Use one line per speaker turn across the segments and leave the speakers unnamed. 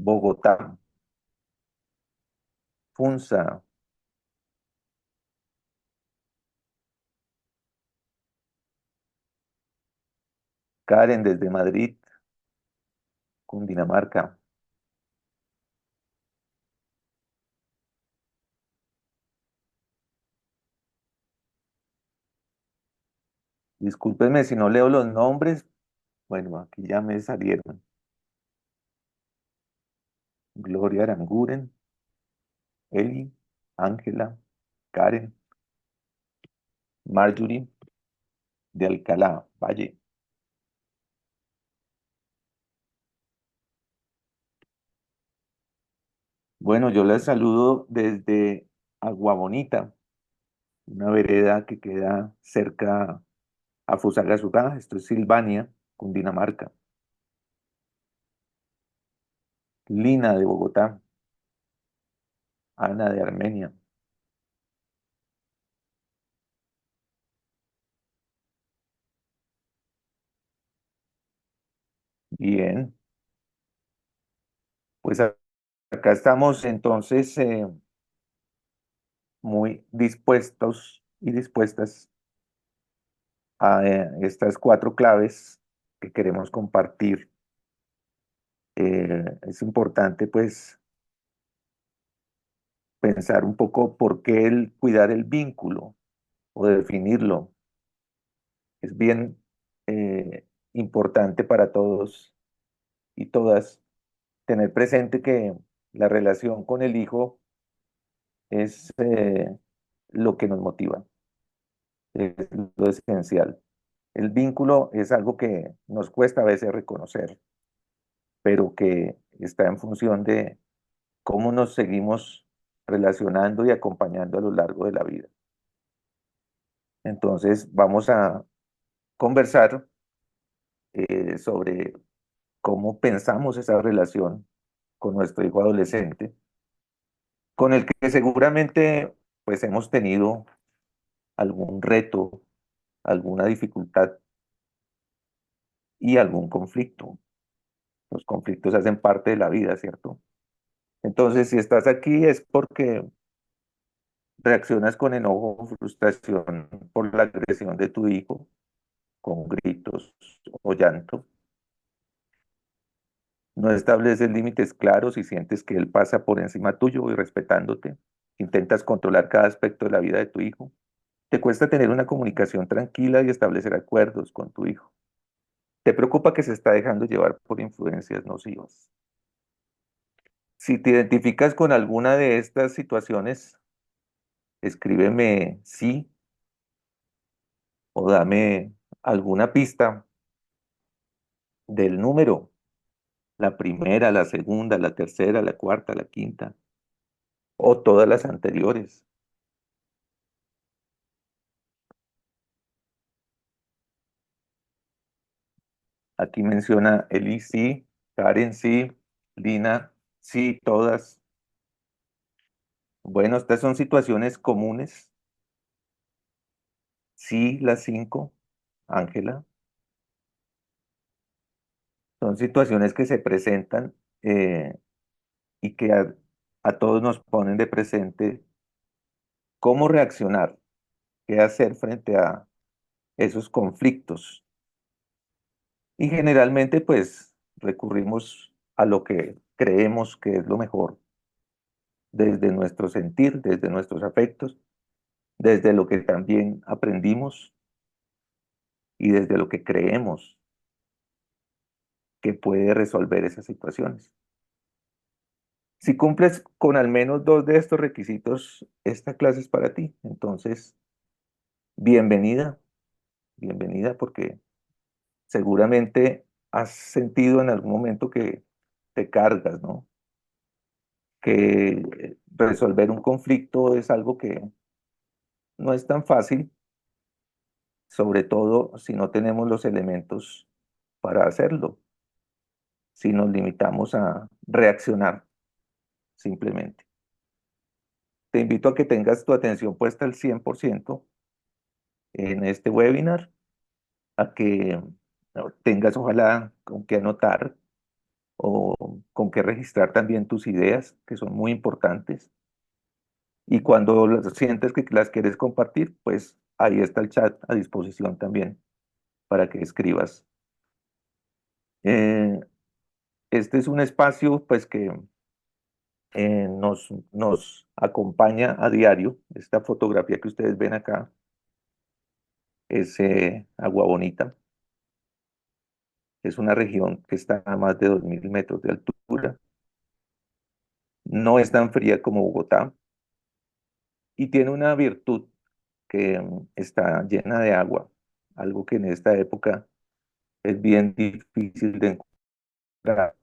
Bogotá, Funza, Karen desde Madrid, Cundinamarca. Discúlpenme si no leo los nombres. Bueno, aquí ya me salieron. Gloria Aranguren, Eli, Ángela, Karen, Marjorie de Alcalá, Valle. Bueno, yo les saludo desde Agua Bonita, una vereda que queda cerca a Fusagasugá. Esto es Silvania, Cundinamarca. Lina de Bogotá, Ana de Armenia. Bien, pues acá estamos entonces muy dispuestos y dispuestas a estas cuatro claves que queremos compartir. Es importante pues pensar un poco por qué el cuidar el vínculo o definirlo es bien importante para todos y todas tener presente que la relación con el hijo es lo que nos motiva, es lo esencial. El vínculo es algo que nos cuesta a veces reconocer, pero que está en función de cómo nos seguimos relacionando y acompañando a lo largo de la vida. Entonces, vamos a conversar sobre cómo pensamos esa relación con nuestro hijo adolescente, con el que seguramente pues hemos tenido algún reto, alguna dificultad y algún conflicto. Los conflictos hacen parte de la vida, ¿cierto? Entonces, si estás aquí es porque reaccionas con enojo o frustración por la agresión de tu hijo, con gritos o llanto. No estableces límites claros y sientes que él pasa por encima tuyo y respetándote. Intentas controlar cada aspecto de la vida de tu hijo. Te cuesta tener una comunicación tranquila y establecer acuerdos con tu hijo. Te preocupa que se está dejando llevar por influencias nocivas. Si te identificas con alguna de estas situaciones, escríbeme sí o dame alguna pista del número, la primera, la segunda, la tercera, la cuarta, la quinta o todas las anteriores. Aquí menciona Eli sí, Karen sí, Lina sí, todas. Bueno, estas son situaciones comunes. Sí, las cinco, Ángela. Son situaciones que se presentan y que a todos nos ponen de presente cómo reaccionar, qué hacer frente a esos conflictos. Y generalmente, pues, recurrimos a lo que creemos que es lo mejor, desde nuestro sentir, desde nuestros afectos, desde lo que también aprendimos y desde lo que creemos que puede resolver esas situaciones. Si cumples con al menos dos de estos requisitos, esta clase es para ti. Entonces, bienvenida, bienvenida, porque seguramente has sentido en algún momento que te cargas, ¿no? Que resolver un conflicto es algo que no es tan fácil, sobre todo si no tenemos los elementos para hacerlo, si nos limitamos a reaccionar simplemente. Te invito a que tengas tu atención puesta al 100% en este webinar, a que tengas ojalá con que anotar o con qué registrar también tus ideas, que son muy importantes. Y cuando sientes que las quieres compartir, pues ahí está el chat a disposición también para que escribas. Eh, este es un espacio pues que nos acompaña a diario. Esta fotografía que ustedes ven acá es Agua Bonita. Es una región que está a más de 2000 metros de altura. No es tan fría como Bogotá y tiene una virtud que está llena de agua, algo que en esta época es bien difícil de encontrar.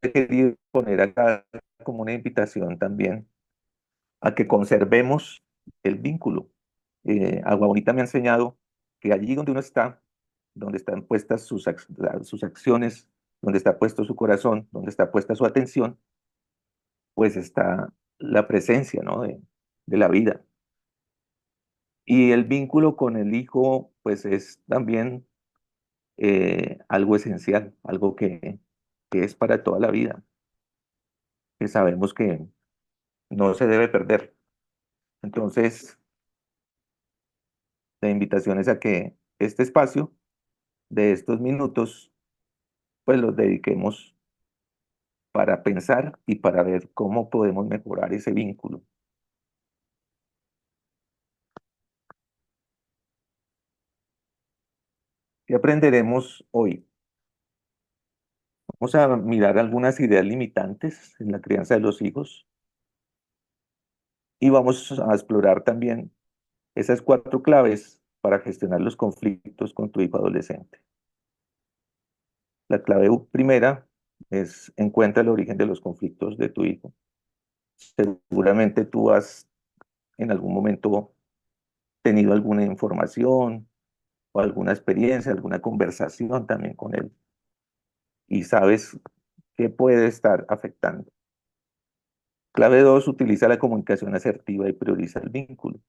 He querido poner acá como una invitación también a que conservemos el vínculo. Agua Bonita me ha enseñado que allí donde uno está, donde están puestas sus acciones, donde está puesto su corazón, donde está puesta su atención, pues está la presencia, ¿no? de la vida. Y el vínculo con el hijo, pues es también algo esencial, algo que es para toda la vida, que sabemos que no se debe perder. Entonces, la invitación es a que este espacio de estos minutos, pues los dediquemos para pensar y para ver cómo podemos mejorar ese vínculo. ¿Qué aprenderemos hoy? Vamos a mirar algunas ideas limitantes en la crianza de los hijos y vamos a explorar también esas 4 claves para gestionar los conflictos con tu hijo adolescente. La clave primera es encuentra el origen de los conflictos de tu hijo. Seguramente tú has en algún momento tenido alguna información o alguna experiencia, alguna conversación también con él y sabes qué puede estar afectando. Clave 2, utiliza la comunicación asertiva y prioriza el vínculo.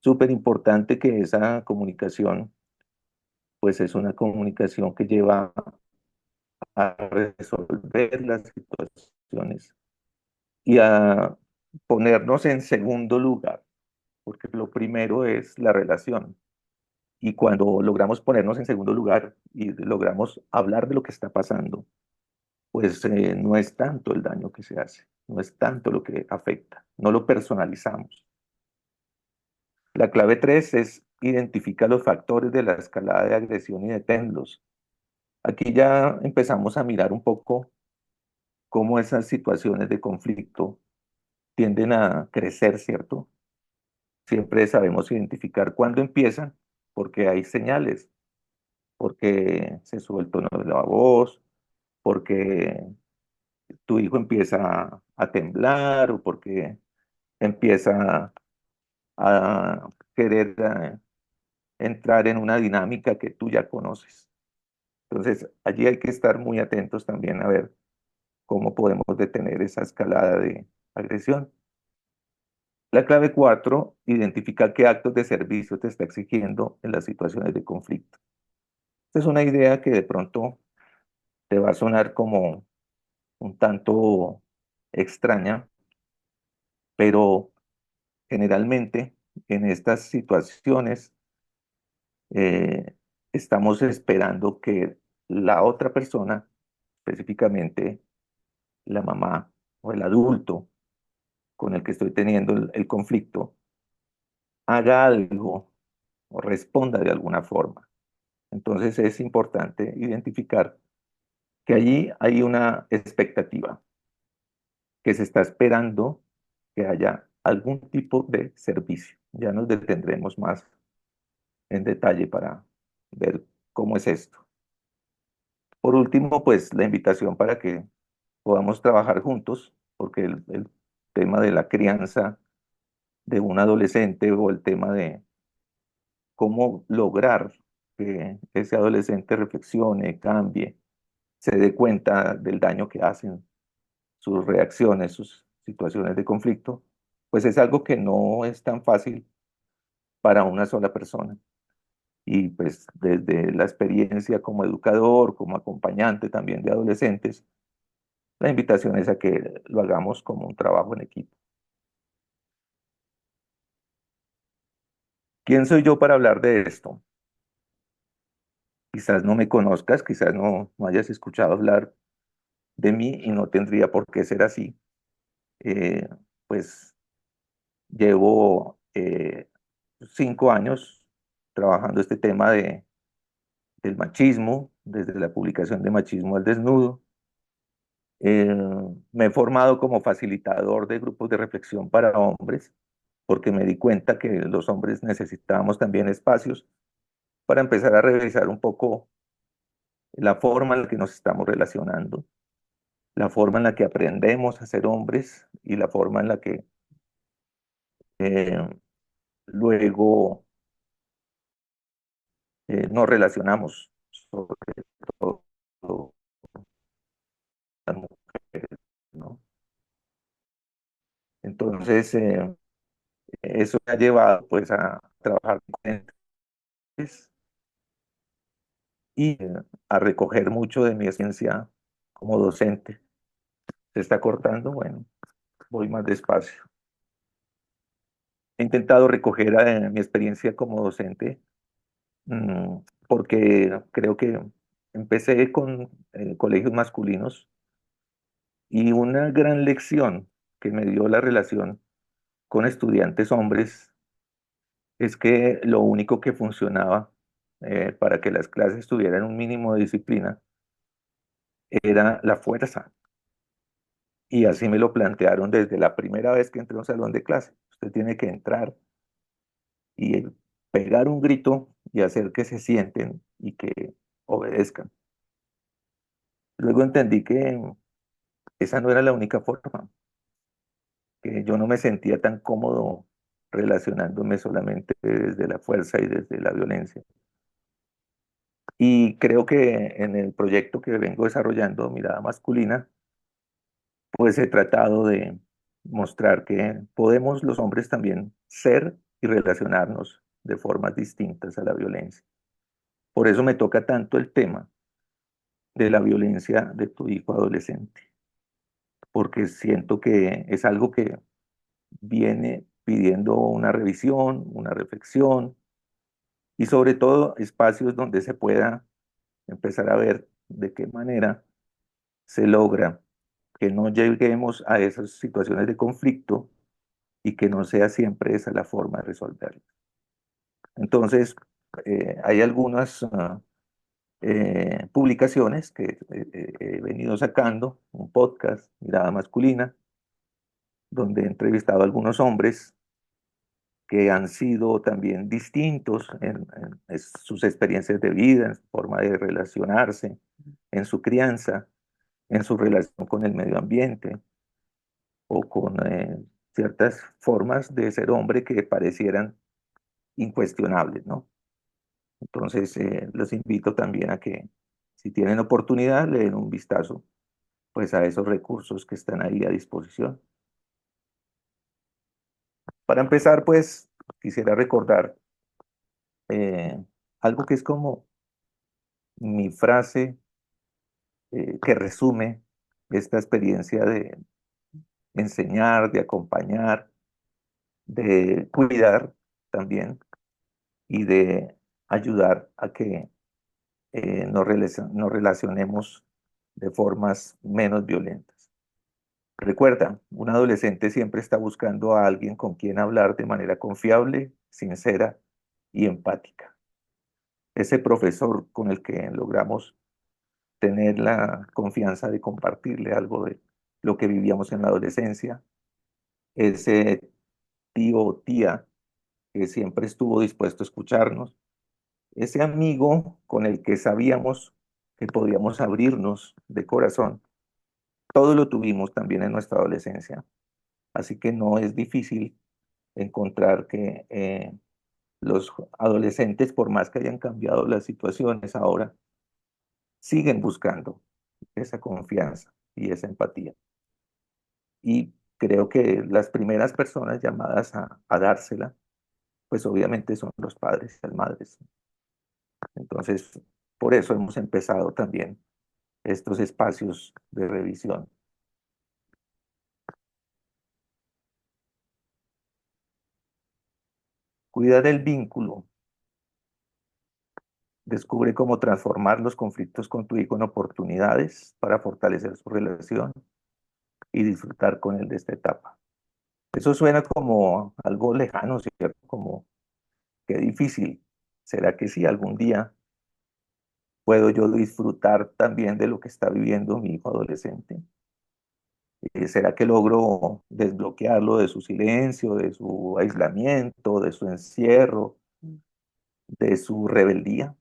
Súper importante que esa comunicación, pues es una comunicación que lleva a resolver las situaciones y a ponernos en segundo lugar, porque lo primero es la relación. Y cuando logramos ponernos en segundo lugar y logramos hablar de lo que está pasando, pues no es tanto el daño que se hace, no es tanto lo que afecta, no lo personalizamos. La clave 3 es identificar los factores de la escalada de agresión y deténlos. Aquí ya empezamos a mirar un poco cómo esas situaciones de conflicto tienden a crecer, ¿cierto? Siempre sabemos identificar cuándo empiezan, porque hay señales, porque se sube el tono de la voz, porque tu hijo empieza a temblar o porque empieza a querer entrar en una dinámica que tú ya conoces. Entonces, allí hay que estar muy atentos también a ver cómo podemos detener esa escalada de agresión. La clave 4, identifica qué actos de servicio te está exigiendo en las situaciones de conflicto. Esta es una idea que de pronto te va a sonar como un tanto extraña, pero generalmente en estas situaciones eh, estamos esperando que la otra persona, específicamente la mamá o el adulto con el que estoy teniendo el conflicto, haga algo o responda de alguna forma. Entonces es importante identificar que allí hay una expectativa, que se está esperando que haya algún tipo de servicio. Ya nos detendremos más en detalle para ver cómo es esto. Por último, pues la invitación para que podamos trabajar juntos, porque el tema de la crianza de un adolescente o el tema de cómo lograr que ese adolescente reflexione, cambie, se dé cuenta del daño que hacen sus reacciones, sus situaciones de conflicto, pues es algo que no es tan fácil para una sola persona. Y pues desde la experiencia como educador, como acompañante también de adolescentes, la invitación es a que lo hagamos como un trabajo en equipo. ¿Quién soy yo para hablar de esto? Quizás no me conozcas, quizás no hayas escuchado hablar de mí y no tendría por qué ser así. Eh, pues llevo 5 años trabajando este tema del machismo, desde la publicación de Machismo al Desnudo. Eh, Me he formado como facilitador de grupos de reflexión para hombres, porque me di cuenta que los hombres necesitábamos también espacios para empezar a revisar un poco la forma en la que nos estamos relacionando, la forma en la que aprendemos a ser hombres y la forma en la que eh, luego nos relacionamos, sobre todo las mujeres, ¿no? Entonces, eso me ha llevado pues a trabajar con clientes y a recoger mucho de mi experiencia como docente. ¿Se está cortando? Bueno, voy más despacio. He intentado recoger mi experiencia como docente, mm, porque creo que empecé con colegios masculinos y una gran lección que me dio la relación con estudiantes hombres es que lo único que funcionaba para que las clases tuvieran un mínimo de disciplina era la fuerza. Y así me lo plantearon desde la primera vez que entré a un salón de clase. Usted tiene que entrar y pegar un grito y hacer que se sienten y que obedezcan. Luego entendí que esa no era la única forma, que yo no me sentía tan cómodo relacionándome solamente desde la fuerza y desde la violencia. Y creo que en el proyecto que vengo desarrollando, Mirada Masculina, pues he tratado de mostrar que podemos los hombres también ser y relacionarnos de formas distintas a la violencia. Por eso me toca tanto el tema de la violencia de tu hijo adolescente, porque siento que es algo que viene pidiendo una revisión, una reflexión y sobre todo espacios donde se pueda empezar a ver de qué manera se logra que no lleguemos a esas situaciones de conflicto y que no sea siempre esa la forma de resolverlo. Entonces, hay algunas publicaciones que he venido sacando, un podcast, Mirada Masculina, donde he entrevistado a algunos hombres que han sido también distintos en sus experiencias de vida, en su forma de relacionarse, en su crianza, en su relación con el medio ambiente o con ciertas formas de ser hombre que parecieran incuestionables, ¿no? Entonces, los invito también a que, si tienen oportunidad, le den un vistazo, pues, a esos recursos que están ahí a disposición. Para empezar, pues, quisiera recordar eh, algo que es como mi frase que resume esta experiencia de enseñar, de acompañar, de cuidar también y de ayudar a que nos relacionemos de formas menos violentas. Recuerda, un adolescente siempre está buscando a alguien con quien hablar de manera confiable, sincera y empática. Ese profesor con el que logramos tener la confianza de compartirle algo de lo que vivíamos en la adolescencia, ese tío o tía que siempre estuvo dispuesto a escucharnos, ese amigo con el que sabíamos que podíamos abrirnos de corazón. Todo lo tuvimos también en nuestra adolescencia, así que no es difícil encontrar que los adolescentes, por más que hayan cambiado las situaciones ahora, siguen buscando esa confianza y esa empatía. Y creo que las primeras personas llamadas a dársela, pues obviamente son los padres y las madres. Entonces, por eso hemos empezado también estos espacios de revisión. Cuidar el vínculo. Descubre cómo transformar los conflictos con tu hijo en oportunidades para fortalecer su relación y disfrutar con él de esta etapa. Eso suena como algo lejano, ¿cierto? Como qué difícil. ¿Será que sí algún día puedo yo disfrutar también de lo que está viviendo mi hijo adolescente? ¿Será que logro desbloquearlo de su silencio, de su aislamiento, de su encierro, de su rebeldía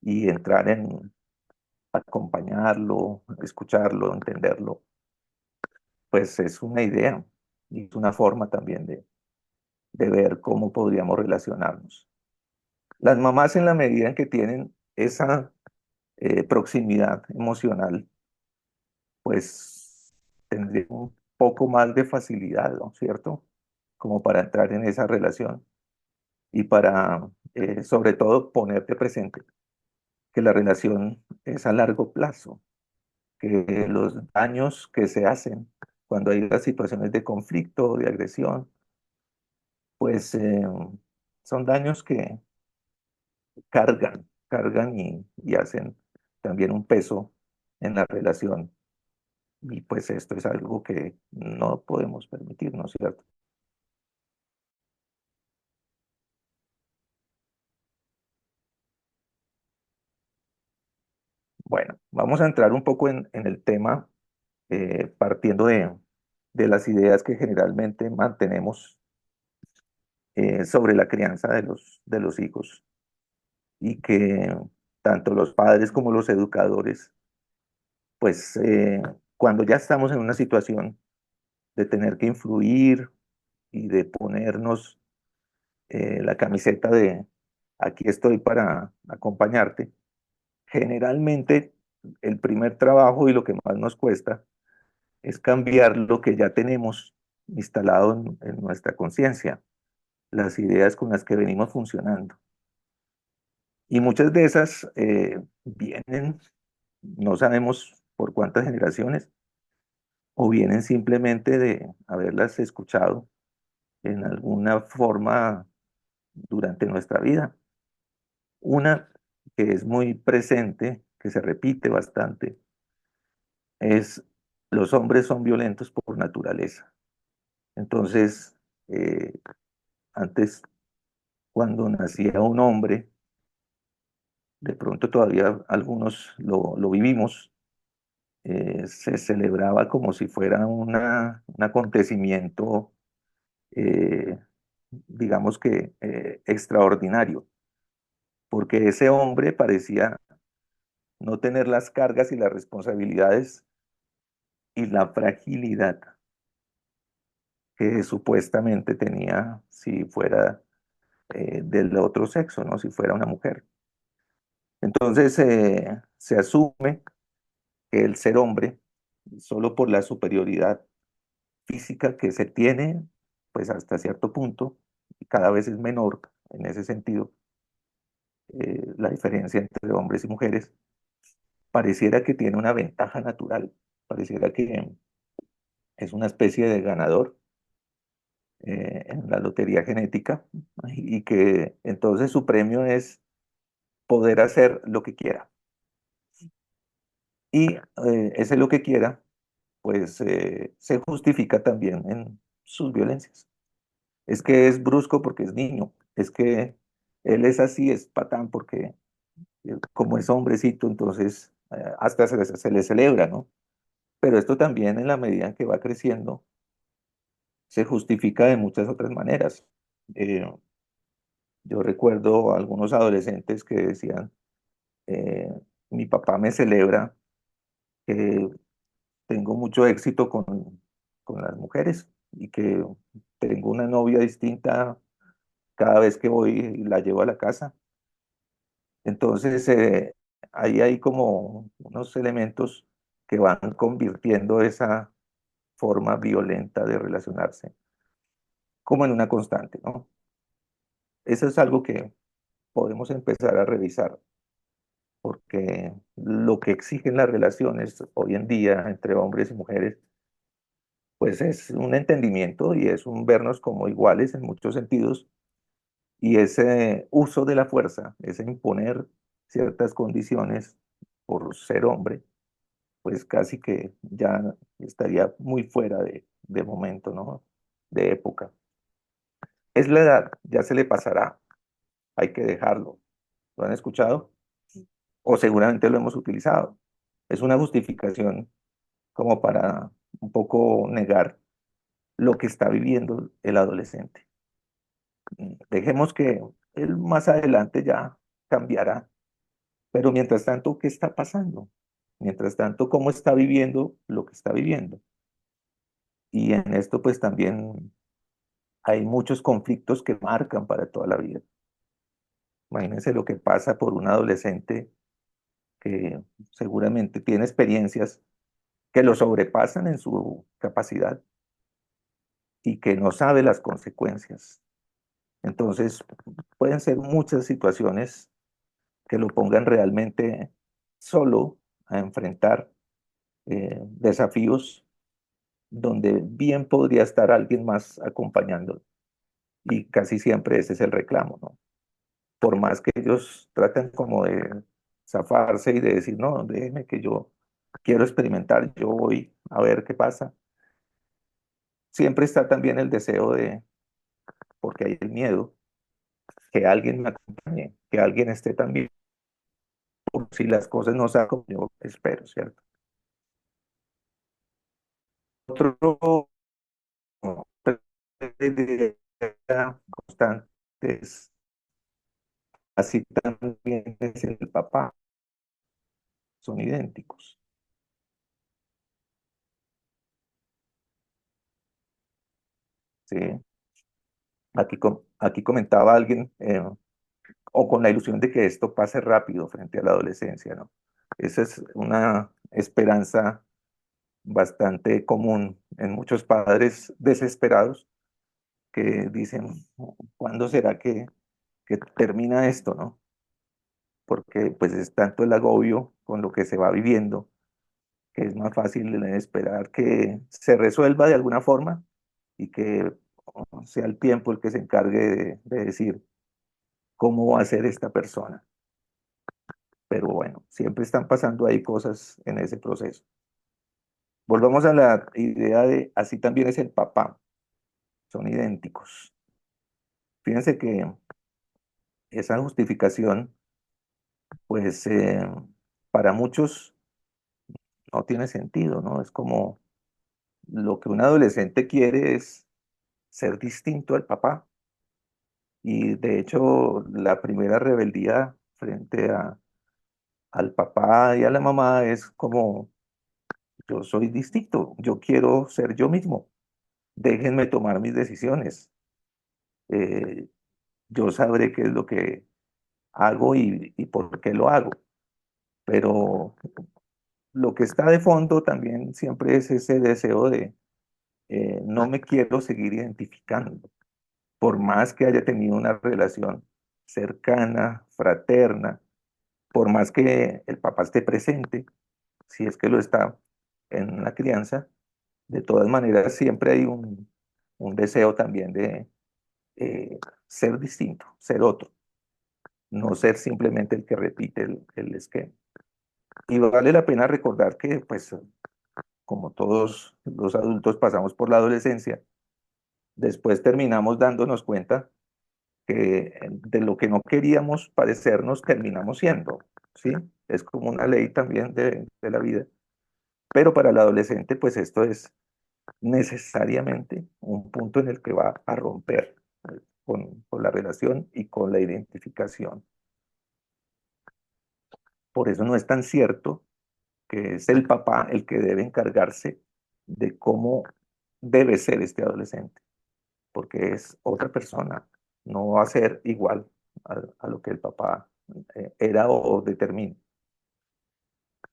y entrar en acompañarlo, escucharlo, entenderlo? Pues es una idea y es una forma también de ver cómo podríamos relacionarnos. Las mamás, en la medida en que tienen esa proximidad emocional, pues tendrían un poco más de facilidad, ¿no? ¿Cierto? Como para entrar en esa relación y para, sobre todo, ponerte presente que la relación es a largo plazo, que los daños que se hacen cuando hay las situaciones de conflicto o de agresión, pues son daños que cargan y hacen también un peso en la relación. Y pues esto es algo que no podemos permitir, ¿no es cierto? Bueno, vamos a entrar un poco en el tema, partiendo de las ideas que generalmente mantenemos sobre la crianza de los hijos y que tanto los padres como los educadores, pues cuando ya estamos en una situación de tener que influir y de ponernos la camiseta de aquí estoy para acompañarte, generalmente el primer trabajo y lo que más nos cuesta es cambiar lo que ya tenemos instalado en nuestra conciencia, las ideas con las que venimos funcionando. Y muchas de esas vienen, no sabemos por cuántas generaciones, o vienen simplemente de haberlas escuchado en alguna forma durante nuestra vida. Una que es muy presente, que se repite bastante, es los hombres son violentos por naturaleza. Entonces, eh, antes, cuando nacía un hombre, de pronto todavía algunos lo vivimos, se celebraba como si fuera un acontecimiento, eh, digamos que extraordinario, porque ese hombre parecía no tener las cargas y las responsabilidades y la fragilidad que supuestamente tenía si fuera del otro sexo, ¿no? Si fuera una mujer. Entonces se asume que el ser hombre, solo por la superioridad física que se tiene, pues hasta cierto punto, y cada vez es menor en ese sentido, la diferencia entre hombres y mujeres, pareciera que tiene una ventaja natural, pareciera que es una especie de ganador en la lotería genética y que entonces su premio es poder hacer lo que quiera. Y ese lo que quiera, pues se justifica también en sus violencias. Es que es brusco porque es niño, es que él es así, es patán porque como es hombrecito, entonces hasta se le celebra, ¿no? Pero esto también en la medida en que va creciendo se justifica de muchas otras maneras. Eh, yo recuerdo a algunos adolescentes que decían, eh, mi papá me celebra que tengo mucho éxito con las mujeres y que tengo una novia distinta cada vez que voy y la llevo a la casa. Entonces, ahí hay como unos elementos que van convirtiendo esa forma violenta de relacionarse como en una constante, ¿no? Eso es algo que podemos empezar a revisar, porque lo que exigen las relaciones hoy en día entre hombres y mujeres, pues es un entendimiento y es un vernos como iguales en muchos sentidos, y ese uso de la fuerza, ese imponer ciertas condiciones por ser hombre, pues casi que ya estaría muy fuera de momento, ¿no? De época. Es la edad, ya se le pasará, hay que dejarlo. ¿Lo han escuchado? O seguramente lo hemos utilizado. Es una justificación como para un poco negar lo que está viviendo el adolescente. Dejemos que él más adelante ya cambiará, pero mientras tanto, ¿qué está pasando? Mientras tanto, ¿cómo está viviendo lo que está viviendo? Y en esto pues también hay muchos conflictos que marcan para toda la vida. Imagínense lo que pasa por un adolescente que seguramente tiene experiencias que lo sobrepasan en su capacidad y que no sabe las consecuencias. Entonces, pueden ser muchas situaciones que lo pongan realmente solo a enfrentar desafíos donde bien podría estar alguien más acompañándolo. Y casi siempre ese es el reclamo, ¿no? Por más que ellos traten como de zafarse y de decir, no, déjeme que yo quiero experimentar, yo voy a ver qué pasa. Siempre está también el deseo de, porque hay el miedo, que alguien me acompañe, que alguien esté también, por si las cosas no salen como yo espero, ¿cierto? Otro constante es, así también es el papá, son idénticos, ¿sí? Aquí comentaba alguien, o con la ilusión de que esto pase rápido frente a la adolescencia, ¿no? Esa es una esperanza bastante común en muchos padres desesperados que dicen, ¿cuándo será que termina esto, no? Porque pues es tanto el agobio con lo que se va viviendo que es más fácil esperar que se resuelva de alguna forma y que sea el tiempo el que se encargue de decir cómo va a ser esta persona. Pero bueno, siempre están pasando ahí cosas en ese proceso. Volvamos a la idea de así también es el papá, son idénticos. Fíjense que esa justificación, pues para muchos no tiene sentido, ¿no? Es como lo que un adolescente quiere es ser distinto al papá. Y de hecho, la primera rebeldía frente al papá y a la mamá es como, yo soy distinto, yo quiero ser yo mismo, déjenme tomar mis decisiones, eh, yo sabré qué es lo que hago y por qué lo hago. Pero lo que está de fondo también siempre es ese deseo de no me quiero seguir identificando, por más que haya tenido una relación cercana, fraterna, por más que el papá esté presente, si es que lo está en la crianza, de todas maneras siempre hay un deseo también de ser distinto, ser otro, no ser simplemente el que repite el esquema. Y vale la pena recordar que, pues, como todos los adultos pasamos por la adolescencia, después terminamos dándonos cuenta que de lo que no queríamos parecernos terminamos siendo, ¿sí? Es como una ley también de la vida. Pero para el adolescente, pues esto es necesariamente un punto en el que va a romper con la relación y con la identificación. Por eso no es tan cierto que es el papá el que debe encargarse de cómo debe ser este adolescente, porque es otra persona, no va a ser igual a lo que el papá era o determina.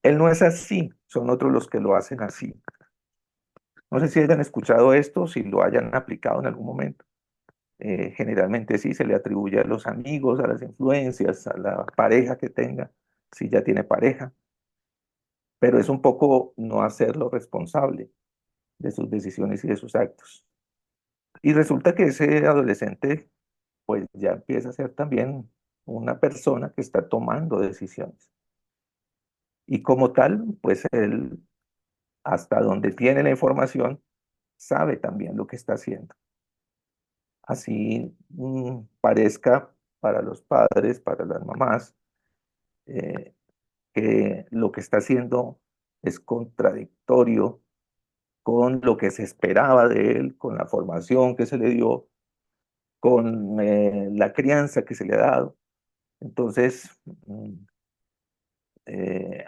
Él no es así, son otros los que lo hacen así. No sé si hayan escuchado esto, si lo hayan aplicado en algún momento. Generalmente sí se le atribuye a los amigos, a las influencias, a la pareja que tenga, si ya tiene pareja, pero es un poco no hacerlo responsable de sus decisiones y de sus actos. Y resulta que ese adolescente pues ya empieza a ser también una persona que está tomando decisiones. Y como tal, pues él, hasta donde tiene la información, sabe también lo que está haciendo. Así parezca para los padres, para las mamás, eh, que lo que está haciendo es contradictorio con lo que se esperaba de él, con la formación que se le dio, con la crianza que se le ha dado. Entonces,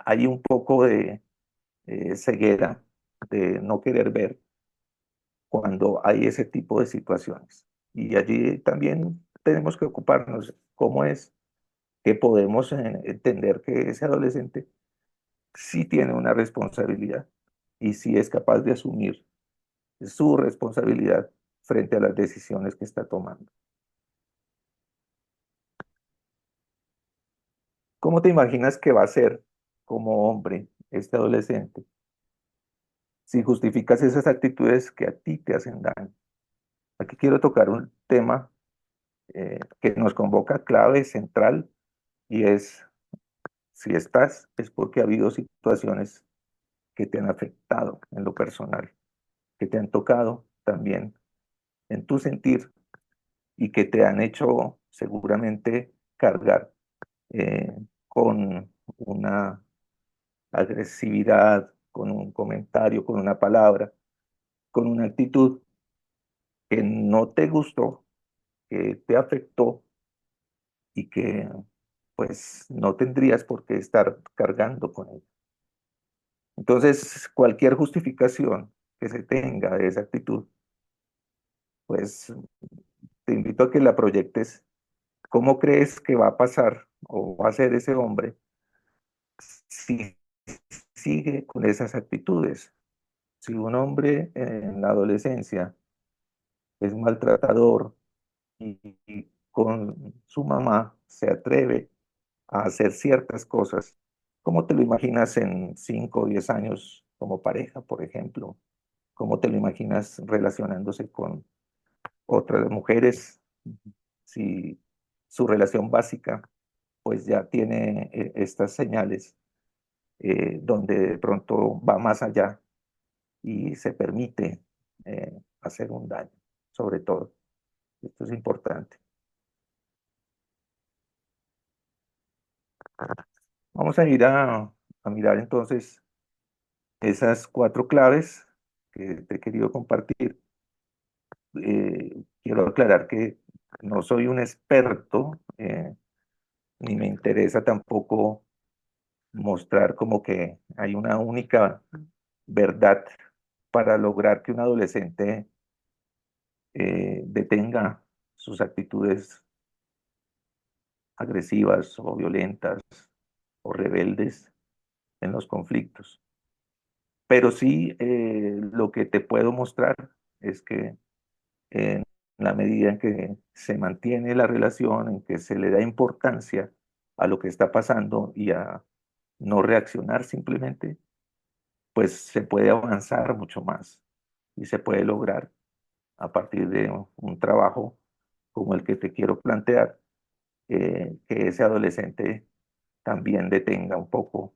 hay un poco de ceguera, de no querer ver cuando hay ese tipo de situaciones. Y allí también tenemos que ocuparnos cómo es que podemos entender que ese adolescente sí tiene una responsabilidad y sí es capaz de asumir su responsabilidad frente a las decisiones que está tomando. ¿Cómo te imaginas que va a ser como hombre este adolescente si justificas esas actitudes que a ti te hacen daño? Aquí quiero tocar un tema que nos convoca clave, central, y es, si estás, es porque ha habido situaciones que te han afectado en lo personal, que te han tocado también en tu sentir y que te han hecho seguramente cargar con una agresividad, con un comentario, con una palabra, con una actitud que no te gustó, que te afectó y que pues no tendrías por qué estar cargando con ella. Entonces, cualquier justificación que se tenga de esa actitud, pues te invito a que la proyectes. ¿Cómo crees que va a pasar o va a ser ese hombre si sigue con esas actitudes? Si un hombre en la adolescencia es maltratador y con su mamá se atreve a hacer ciertas cosas, ¿cómo te lo imaginas en 5 o 10 años como pareja, por ejemplo? ¿Cómo te lo imaginas relacionándose con otras mujeres? Si su relación básica pues ya tiene estas señales donde de pronto va más allá y se permite hacer un daño, sobre todo. Esto es importante. Vamos a ir a mirar entonces esas 4 claves que te he querido compartir. Quiero aclarar que no soy un experto, ni me interesa tampoco mostrar como que hay una única verdad para lograr que un adolescente detenga sus actitudes agresivas o violentas o rebeldes en los conflictos. Pero sí, lo que te puedo mostrar es que en la medida en que se mantiene la relación, en que se le da importancia a lo que está pasando y a no reaccionar simplemente, pues se puede avanzar mucho más y se puede lograr a partir de un trabajo como el que te quiero plantear, que ese adolescente también detenga un poco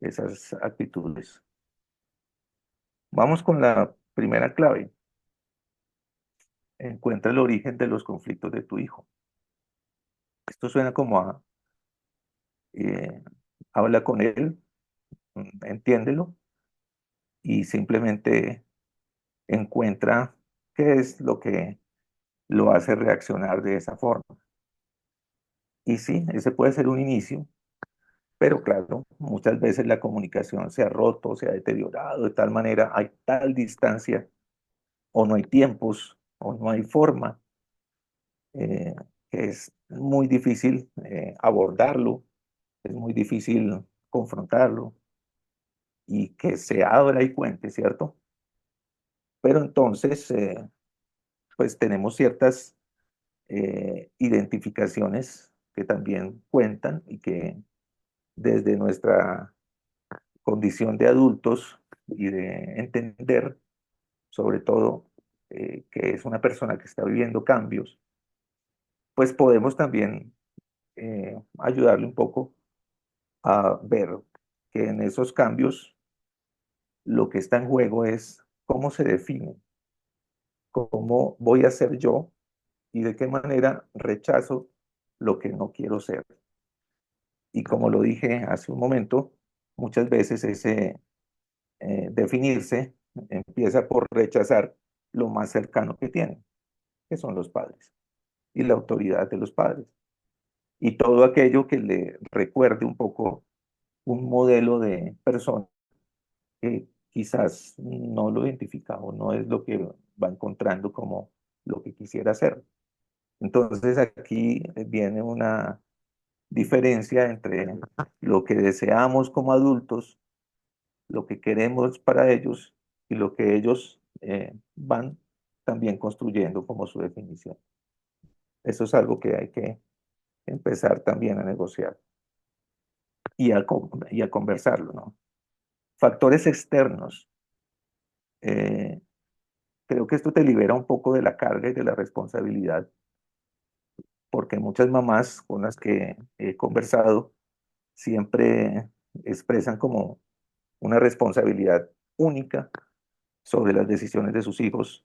esas actitudes. Vamos con la primera clave. Encuentra el origen de los conflictos de tu hijo. Esto suena como a, eh, habla con él, entiéndelo y simplemente encuentra qué es lo que lo hace reaccionar de esa forma. Y sí, ese puede ser un inicio, pero claro, muchas veces la comunicación se ha roto, se ha deteriorado de tal manera, hay tal distancia, o no hay tiempos, o no hay forma, eh, que es muy difícil abordarlo, es muy difícil confrontarlo y que se abra y cuente, ¿cierto? Pero entonces, pues tenemos ciertas identificaciones que también cuentan y que desde nuestra condición de adultos y de entender, sobre todo, que es una persona que está viviendo cambios, pues podemos también ayudarle un poco a ver que en esos cambios lo que está en juego es cómo se define, cómo voy a ser yo y de qué manera rechazo lo que no quiero ser. Y como lo dije hace un momento, muchas veces ese definirse empieza por rechazar lo más cercano que tienen, que son los padres y la autoridad de los padres. Y todo aquello que le recuerde un poco un modelo de persona que quizás no lo identifica o no es lo que va encontrando como lo que quisiera ser. Entonces aquí viene una diferencia entre lo que deseamos como adultos, lo que queremos para ellos y lo que ellos van también construyendo como su definición. Eso es algo que hay que empezar también a negociar y a conversarlo, ¿no? Factores externos. Eh, Creo que esto te libera un poco de la carga y de la responsabilidad, porque muchas mamás con las que he conversado siempre expresan como una responsabilidad única sobre las decisiones de sus hijos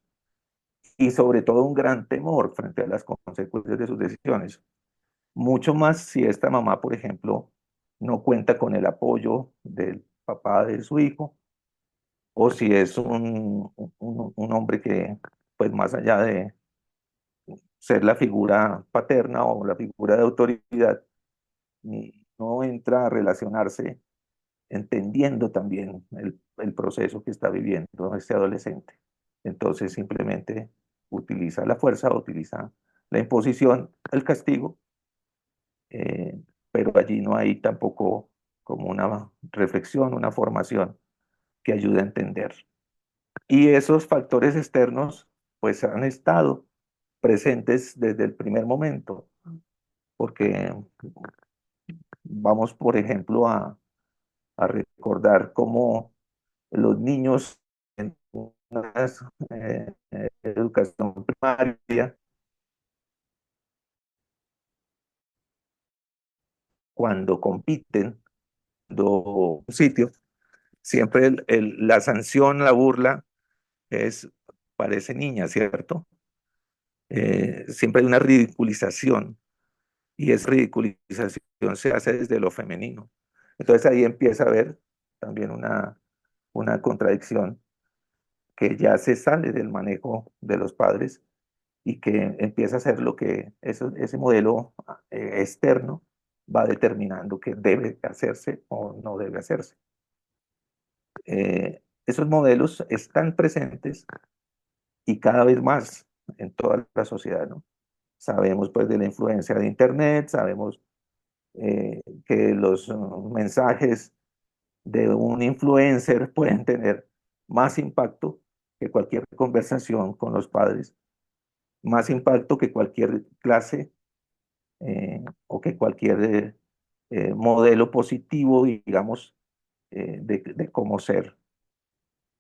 y sobre todo un gran temor frente a las consecuencias de sus decisiones. Mucho más si esta mamá, por ejemplo, no cuenta con el apoyo del papá de su hijo o si es un hombre que, pues más allá de ser la figura paterna o la figura de autoridad, no entra a relacionarse entendiendo también el proceso que está viviendo este adolescente. Entonces simplemente utiliza la fuerza, utiliza la imposición, el castigo, eh, pero allí no hay tampoco como una reflexión, una formación que ayude a entender. Y esos factores externos pues han estado presentes desde el primer momento, porque vamos, por ejemplo, a recordar cómo los niños en una educación primaria, cuando compiten, cuando un sitio, siempre la sanción, la burla es parece niña, ¿cierto? Siempre hay una ridiculización y esa ridiculización se hace desde lo femenino. Entonces ahí empieza a haber también una contradicción que ya se sale del manejo de los padres y que empieza a ser lo que ese modelo externo va determinando que debe hacerse o no debe hacerse. Esos modelos están presentes y cada vez más en toda la sociedad, ¿no? Sabemos pues de la influencia de Internet, sabemos que los mensajes de un influencer pueden tener más impacto que cualquier conversación con los padres, más impacto que cualquier clase o que cualquier modelo positivo, digamos, de cómo ser.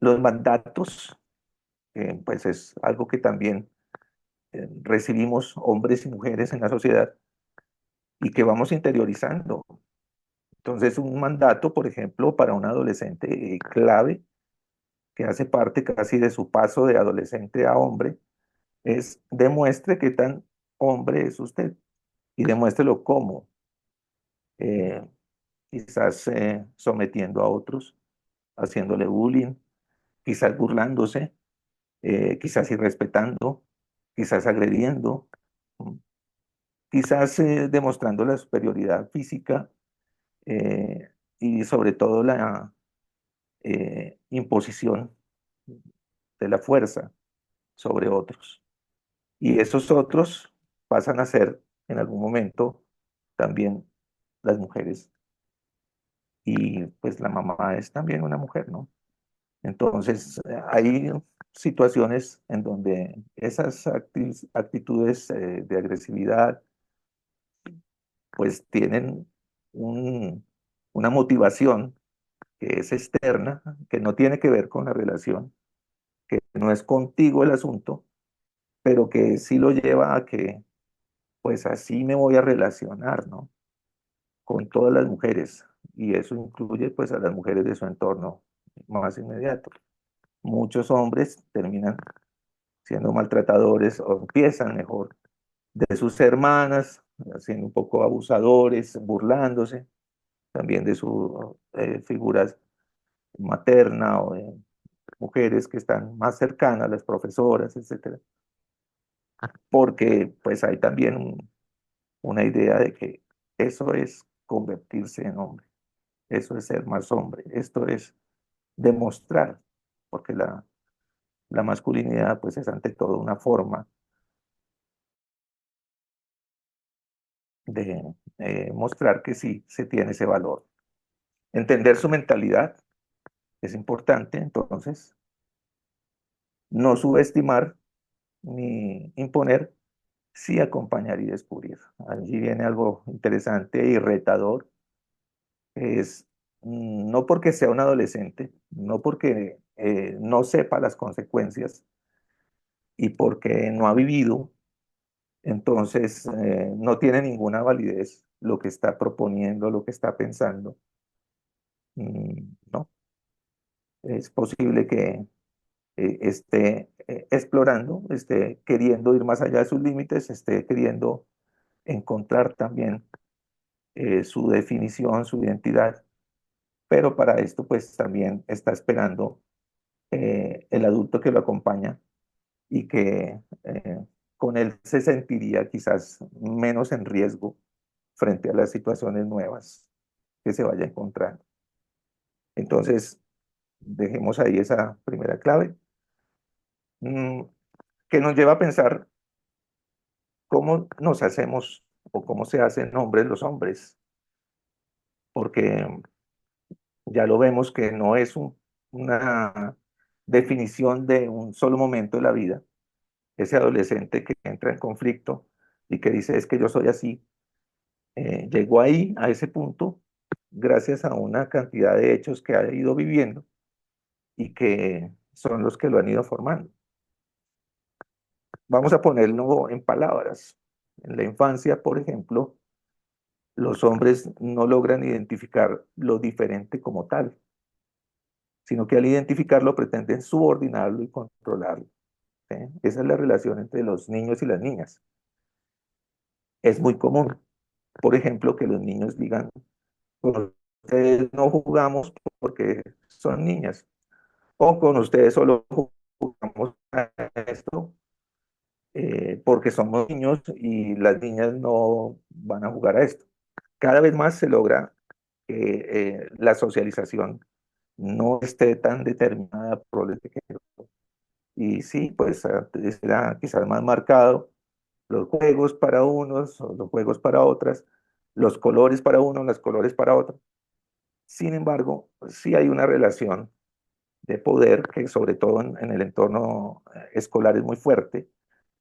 Los mandatos, pues es algo que también recibimos hombres y mujeres en la sociedad y que vamos interiorizando. Entonces, un mandato, por ejemplo, para un adolescente clave, que hace parte casi de su paso de adolescente a hombre, es demuestre qué tan hombre es usted y demuéstrelo cómo. Eh, Quizás sometiendo a otros, haciéndole bullying, quizás burlándose, quizás irrespetando, quizás agrediendo, quizás demostrando la superioridad física eh, y sobre todo la imposición de la fuerza sobre otros. Y esos otros pasan a ser en algún momento también las mujeres. Y pues la mamá es también una mujer, ¿no? Entonces, ahí situaciones en donde esas actitudes de agresividad pues tienen un- una motivación que es externa, que no tiene que ver con la relación, que no es contigo el asunto, pero que sí lo lleva a que pues así me voy a relacionar, ¿no? Con todas las mujeres, y eso incluye pues a las mujeres de su entorno más inmediato. Muchos hombres terminan siendo maltratadores o empiezan mejor de sus hermanas, siendo un poco abusadores, burlándose también de sus figuras materna o de mujeres que están más cercanas, las profesoras, etcétera, porque pues hay también una idea de que eso es convertirse en hombre, eso es ser más hombre, esto es demostrar, porque la masculinidad pues es ante todo una forma de mostrar que sí se tiene ese valor. Entender su mentalidad es importante, entonces, no subestimar ni imponer, sí acompañar y descubrir. Allí viene algo interesante y retador, es no porque sea un adolescente, no porque no sepa las consecuencias y porque no ha vivido, entonces no tiene ninguna validez lo que está proponiendo, lo que está pensando. No, es posible que esté explorando, esté queriendo ir más allá de sus límites, esté queriendo encontrar también su definición, su identidad, pero para esto pues también está esperando el adulto que lo acompaña y que con él se sentiría quizás menos en riesgo frente a las situaciones nuevas que se vaya encontrando. Entonces, dejemos ahí esa primera clave, mm, que nos lleva a pensar cómo nos hacemos o cómo se hacen hombres los hombres, porque ya lo vemos que no es una definición de un solo momento de la vida. Ese adolescente que entra en conflicto y que dice es que yo soy así, llegó ahí, a ese punto, gracias a una cantidad de hechos que ha ido viviendo y que son los que lo han ido formando. Vamos a ponerlo en palabras. En la infancia, por ejemplo, los hombres no logran identificar lo diferente como tal, sino que al identificarlo pretenden subordinarlo y controlarlo. ¿Sí? Esa es la relación entre los niños y las niñas. Es muy común, por ejemplo, que los niños digan, con ustedes no jugamos porque son niñas, o con ustedes solo jugamos a esto porque somos niños y las niñas no van a jugar a esto. Cada vez más se logra que la socialización no esté tan determinada por roles de género. Y sí, pues antes era quizás más marcado los juegos para unos, o los juegos para otras, los colores para uno, los colores para otros. Sin embargo, sí hay una relación de poder que sobre todo en el entorno escolar es muy fuerte,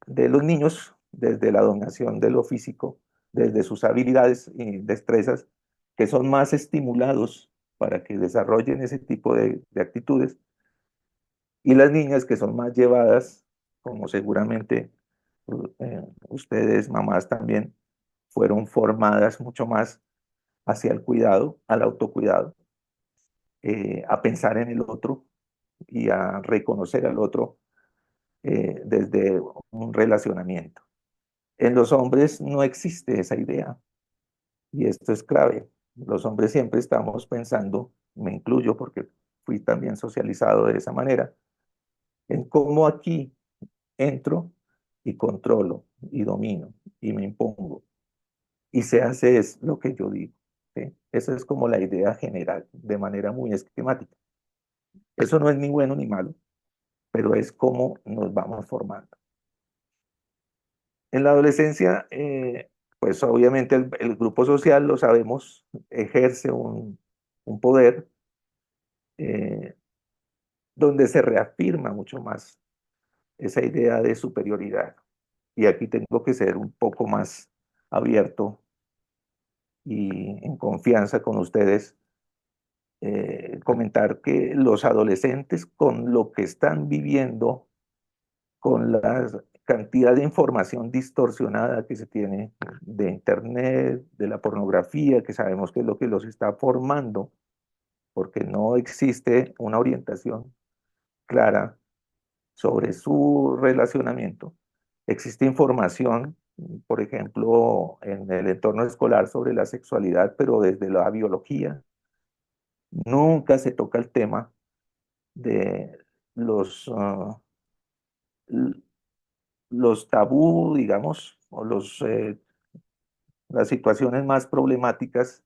de los niños desde la dominación de lo físico, desde sus habilidades y destrezas, que son más estimulados para que desarrollen ese tipo de actitudes, y las niñas que son más llevadas, como seguramente ustedes, mamás también, fueron formadas mucho más hacia el cuidado, al autocuidado, a pensar en el otro y a reconocer al otro desde un relacionamiento. En los hombres no existe esa idea y esto es clave. Los hombres siempre estamos pensando, me incluyo porque fui también socializado de esa manera, en cómo aquí entro y controlo y domino y me impongo y se hace es lo que yo digo. ¿Sí? Esa es como la idea general, de manera muy esquemática. Eso no es ni bueno ni malo, pero es cómo nos vamos formando. En la adolescencia, pues obviamente el grupo social, lo sabemos, ejerce poder eh, donde se reafirma mucho más. esa idea de superioridad. Y aquí tengo que ser un poco más abierto y en confianza con ustedes, comentar que los adolescentes con lo que están viviendo, con la cantidad de información distorsionada que se tiene de Internet, de la pornografía, que sabemos que es lo que los está formando, porque no existe una orientación clara sobre su relacionamiento. Existe información, por ejemplo, en el entorno escolar sobre la sexualidad, pero desde la biología. Nunca se toca el tema de los, los tabú, digamos, o las situaciones más problemáticas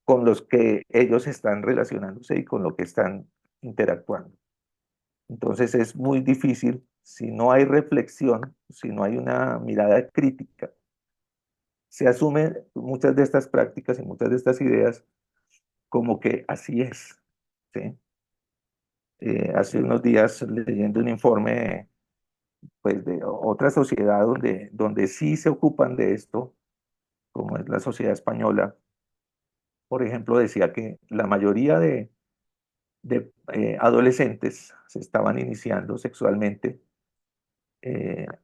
con los que ellos están relacionándose y con lo que están interactuando. Entonces es muy difícil si no hay reflexión, si no hay una mirada crítica. Se asume muchas de estas prácticas y muchas de estas ideas como que así es. ¿Sí? Hace unos días leyendo un informe pues, de otra sociedad donde sí se ocupan de esto, como es la sociedad española, por ejemplo, decía que la mayoría de adolescentes se estaban iniciando sexualmente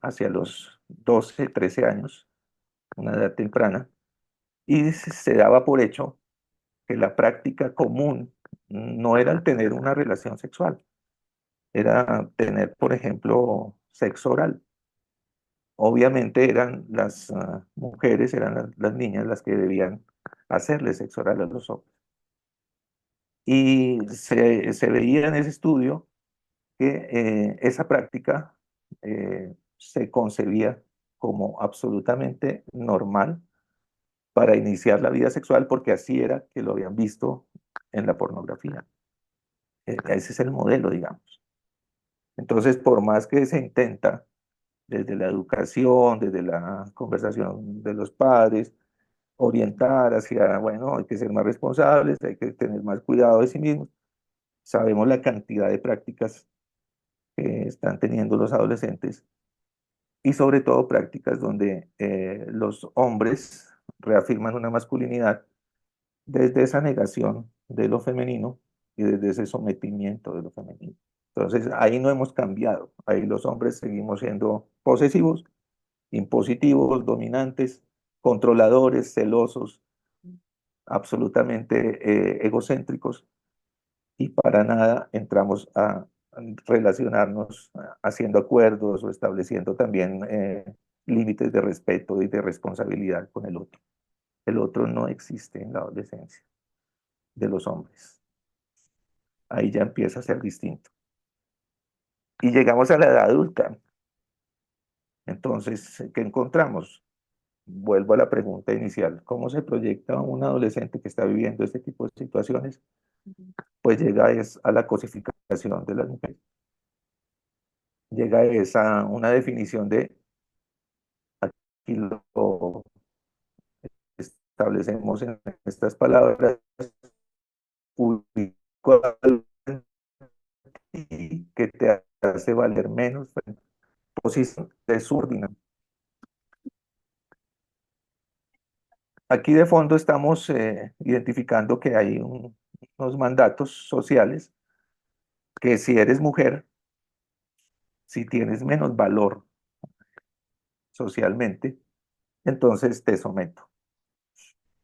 hacia los 12, 13 años, una edad temprana, y se daba por hecho que la práctica común no era el tener una relación sexual, era tener, por ejemplo, sexo oral. Obviamente eran las mujeres, eran las niñas las que debían hacerle sexo oral a los hombres. Y se veía en ese estudio que esa práctica se concebía como absolutamente normal para iniciar la vida sexual porque así era que lo habían visto en la pornografía. Ese es el modelo, digamos. Entonces, por más que se intenta desde la educación, desde la conversación de los padres, orientar hacia, bueno, hay que ser más responsables, hay que tener más cuidado de sí mismos. Sabemos la cantidad de prácticas que están teniendo los adolescentes y sobre todo prácticas donde los hombres reafirman una masculinidad desde esa negación de lo femenino y desde ese sometimiento de lo femenino. Entonces, ahí no hemos cambiado. Ahí los hombres seguimos siendo posesivos, impositivos, dominantes, controladores, celosos, absolutamente egocéntricos y para nada entramos a relacionarnos haciendo acuerdos o estableciendo también límites de respeto y de responsabilidad con el otro. El otro no existe en la adolescencia de los hombres. Ahí ya empieza a ser distinto. Y llegamos a la edad adulta. Entonces, ¿qué encontramos? Vuelvo a la pregunta inicial. ¿Cómo se proyecta un adolescente que está viviendo este tipo de situaciones? Pues llega a la cosificación de las mujeres. Llega a una definición de, aquí lo establecemos en estas palabras, ubico algo en ti que te hace valer menos, posición de subordina. Aquí de fondo estamos identificando que hay unos mandatos sociales que si eres mujer, si tienes menos valor socialmente, entonces te someto.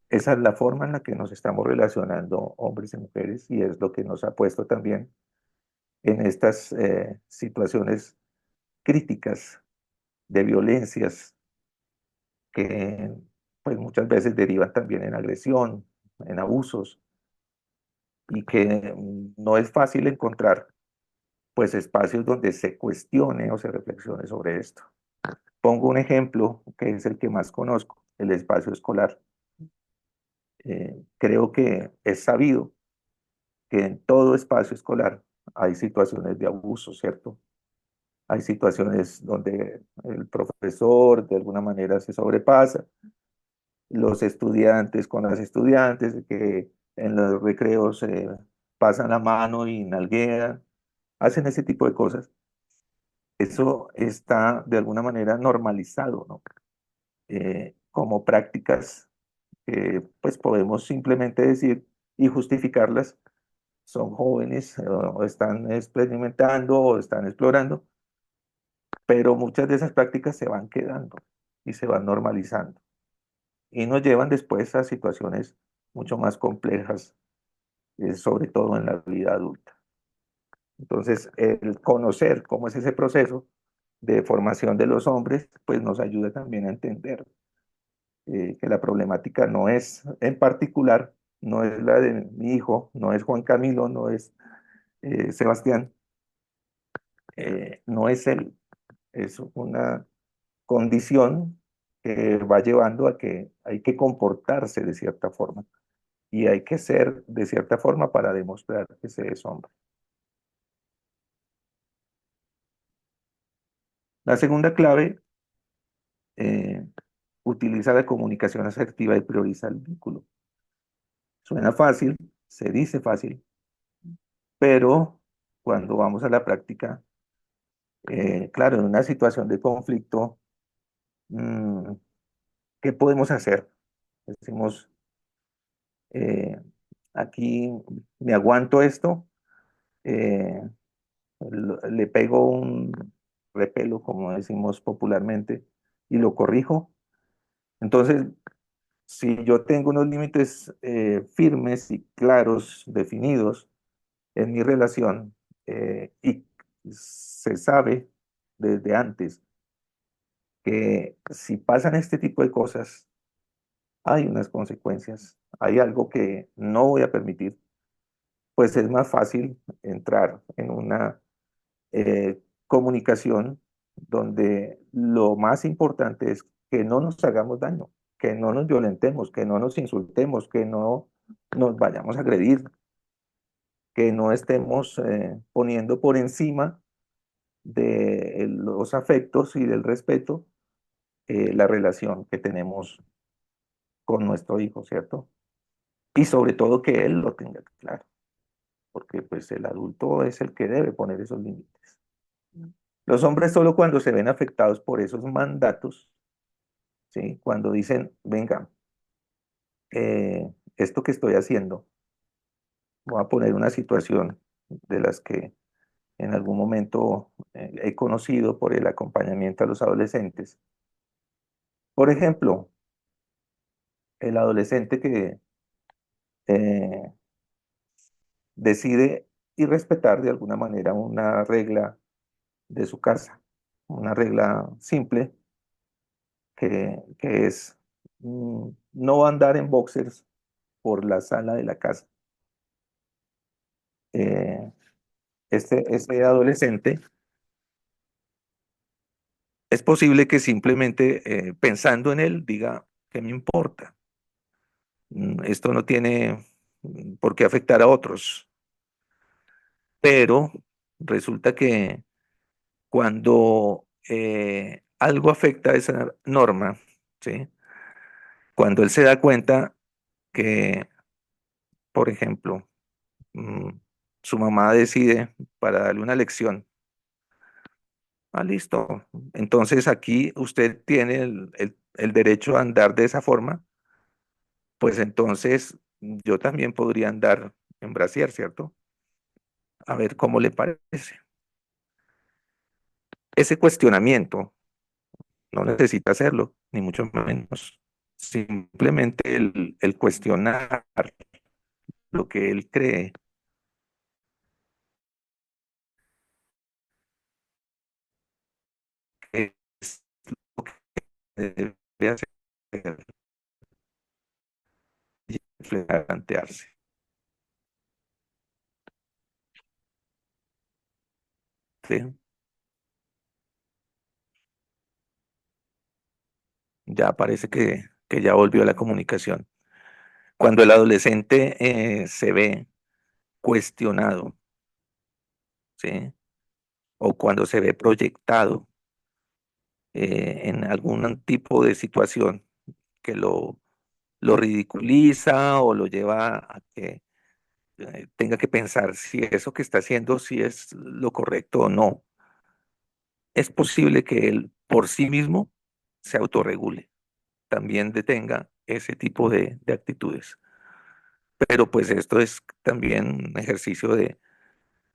Esa es la forma en la que nos estamos relacionando hombres y mujeres y es lo que nos ha puesto también en estas situaciones críticas de violencias que pues muchas veces derivan también en agresión, en abusos y que no es fácil encontrar pues espacios donde se cuestione o se reflexione sobre esto. Pongo un ejemplo que es el que más conozco, el espacio escolar. Creo que es sabido que en todo espacio escolar hay situaciones de abuso, ¿cierto? Hay situaciones donde el profesor de alguna manera se sobrepasa, los estudiantes con las estudiantes, que en los recreos pasan la mano y nalguean, hacen ese tipo de cosas. Eso está de alguna manera normalizado, ¿no? Como prácticas que pues podemos simplemente decir y justificarlas. Son jóvenes o están experimentando o están explorando, pero muchas de esas prácticas se van quedando y se van normalizando y nos llevan después a situaciones mucho más complejas, sobre todo en la vida adulta. Entonces, el conocer cómo es ese proceso de formación de los hombres, pues nos ayuda también a entender que la problemática no es en particular, no es la de mi hijo, no es Juan Camilo, no es Sebastián, no es él, es una condición que va llevando a que hay que comportarse de cierta forma y hay que ser de cierta forma para demostrar que se es hombre. La segunda clave eh, utiliza la comunicación asertiva y prioriza el vínculo. Suena fácil, se dice fácil, pero cuando vamos a la práctica, claro, en una situación de conflicto, mm, ¿qué podemos hacer? Decimos, eh, aquí me aguanto esto, eh, le pego un repelo, como decimos popularmente, y lo corrijo. Entonces, si yo tengo unos límites firmes y claros, definidos en mi relación, y se sabe desde antes que si pasan este tipo de cosas, hay unas consecuencias, hay algo que no voy a permitir, pues es más fácil entrar en una comunicación donde lo más importante es que no nos hagamos daño, que no nos violentemos, que no nos insultemos, que no nos vayamos a agredir, que no estemos poniendo por encima de los afectos y del respeto la relación que tenemos con nuestro hijo, ¿cierto? Y sobre todo que él lo tenga claro, porque pues el adulto es el que debe poner esos límites. Los hombres solo cuando se ven afectados por esos mandatos, ¿sí? Cuando dicen, venga, esto que estoy haciendo, voy a poner una situación de las que en algún momento he conocido por el acompañamiento a los adolescentes. Por ejemplo, el adolescente que eh, decide irrespetar de alguna manera una regla de su casa, una regla simple que es no andar en boxers por la sala de la casa. Eh, este adolescente es posible que simplemente pensando en él diga, ¿qué me importa? Esto no tiene por qué afectar a otros, pero resulta que cuando algo afecta a esa norma, ¿sí? Cuando él se da cuenta que, por ejemplo, mm, su mamá decide para darle una lección, listo, entonces aquí usted tiene el derecho a andar de esa forma, pues entonces yo también podría andar en brasier, ¿cierto? A ver cómo le parece. Ese cuestionamiento no necesita hacerlo, ni mucho menos. Simplemente el cuestionar lo que él cree que es lo que debe hacer y plantearse. ¿Sí? Ya parece que ya volvió la comunicación. Cuando el adolescente se ve cuestionado, ¿sí? O cuando se ve proyectado en algún tipo de situación que lo ridiculiza o lo lleva a que tenga que pensar si eso que está haciendo si es lo correcto o no. es posible que él por sí mismo se autorregule, también detenga ese tipo de actitudes. Pero pues esto es también un ejercicio de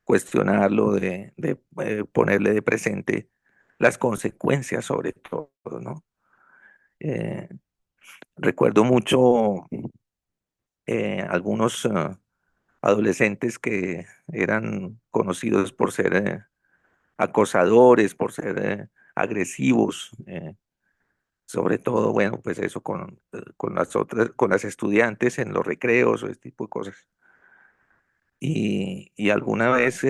cuestionarlo, de ponerle de presente las consecuencias sobre todo, ¿no? Eh, recuerdo mucho algunos adolescentes que eran conocidos por ser acosadores, por ser agresivos, sobre todo, bueno, pues eso con las otras, con las estudiantes en los recreos o este tipo de cosas. Y alguna vez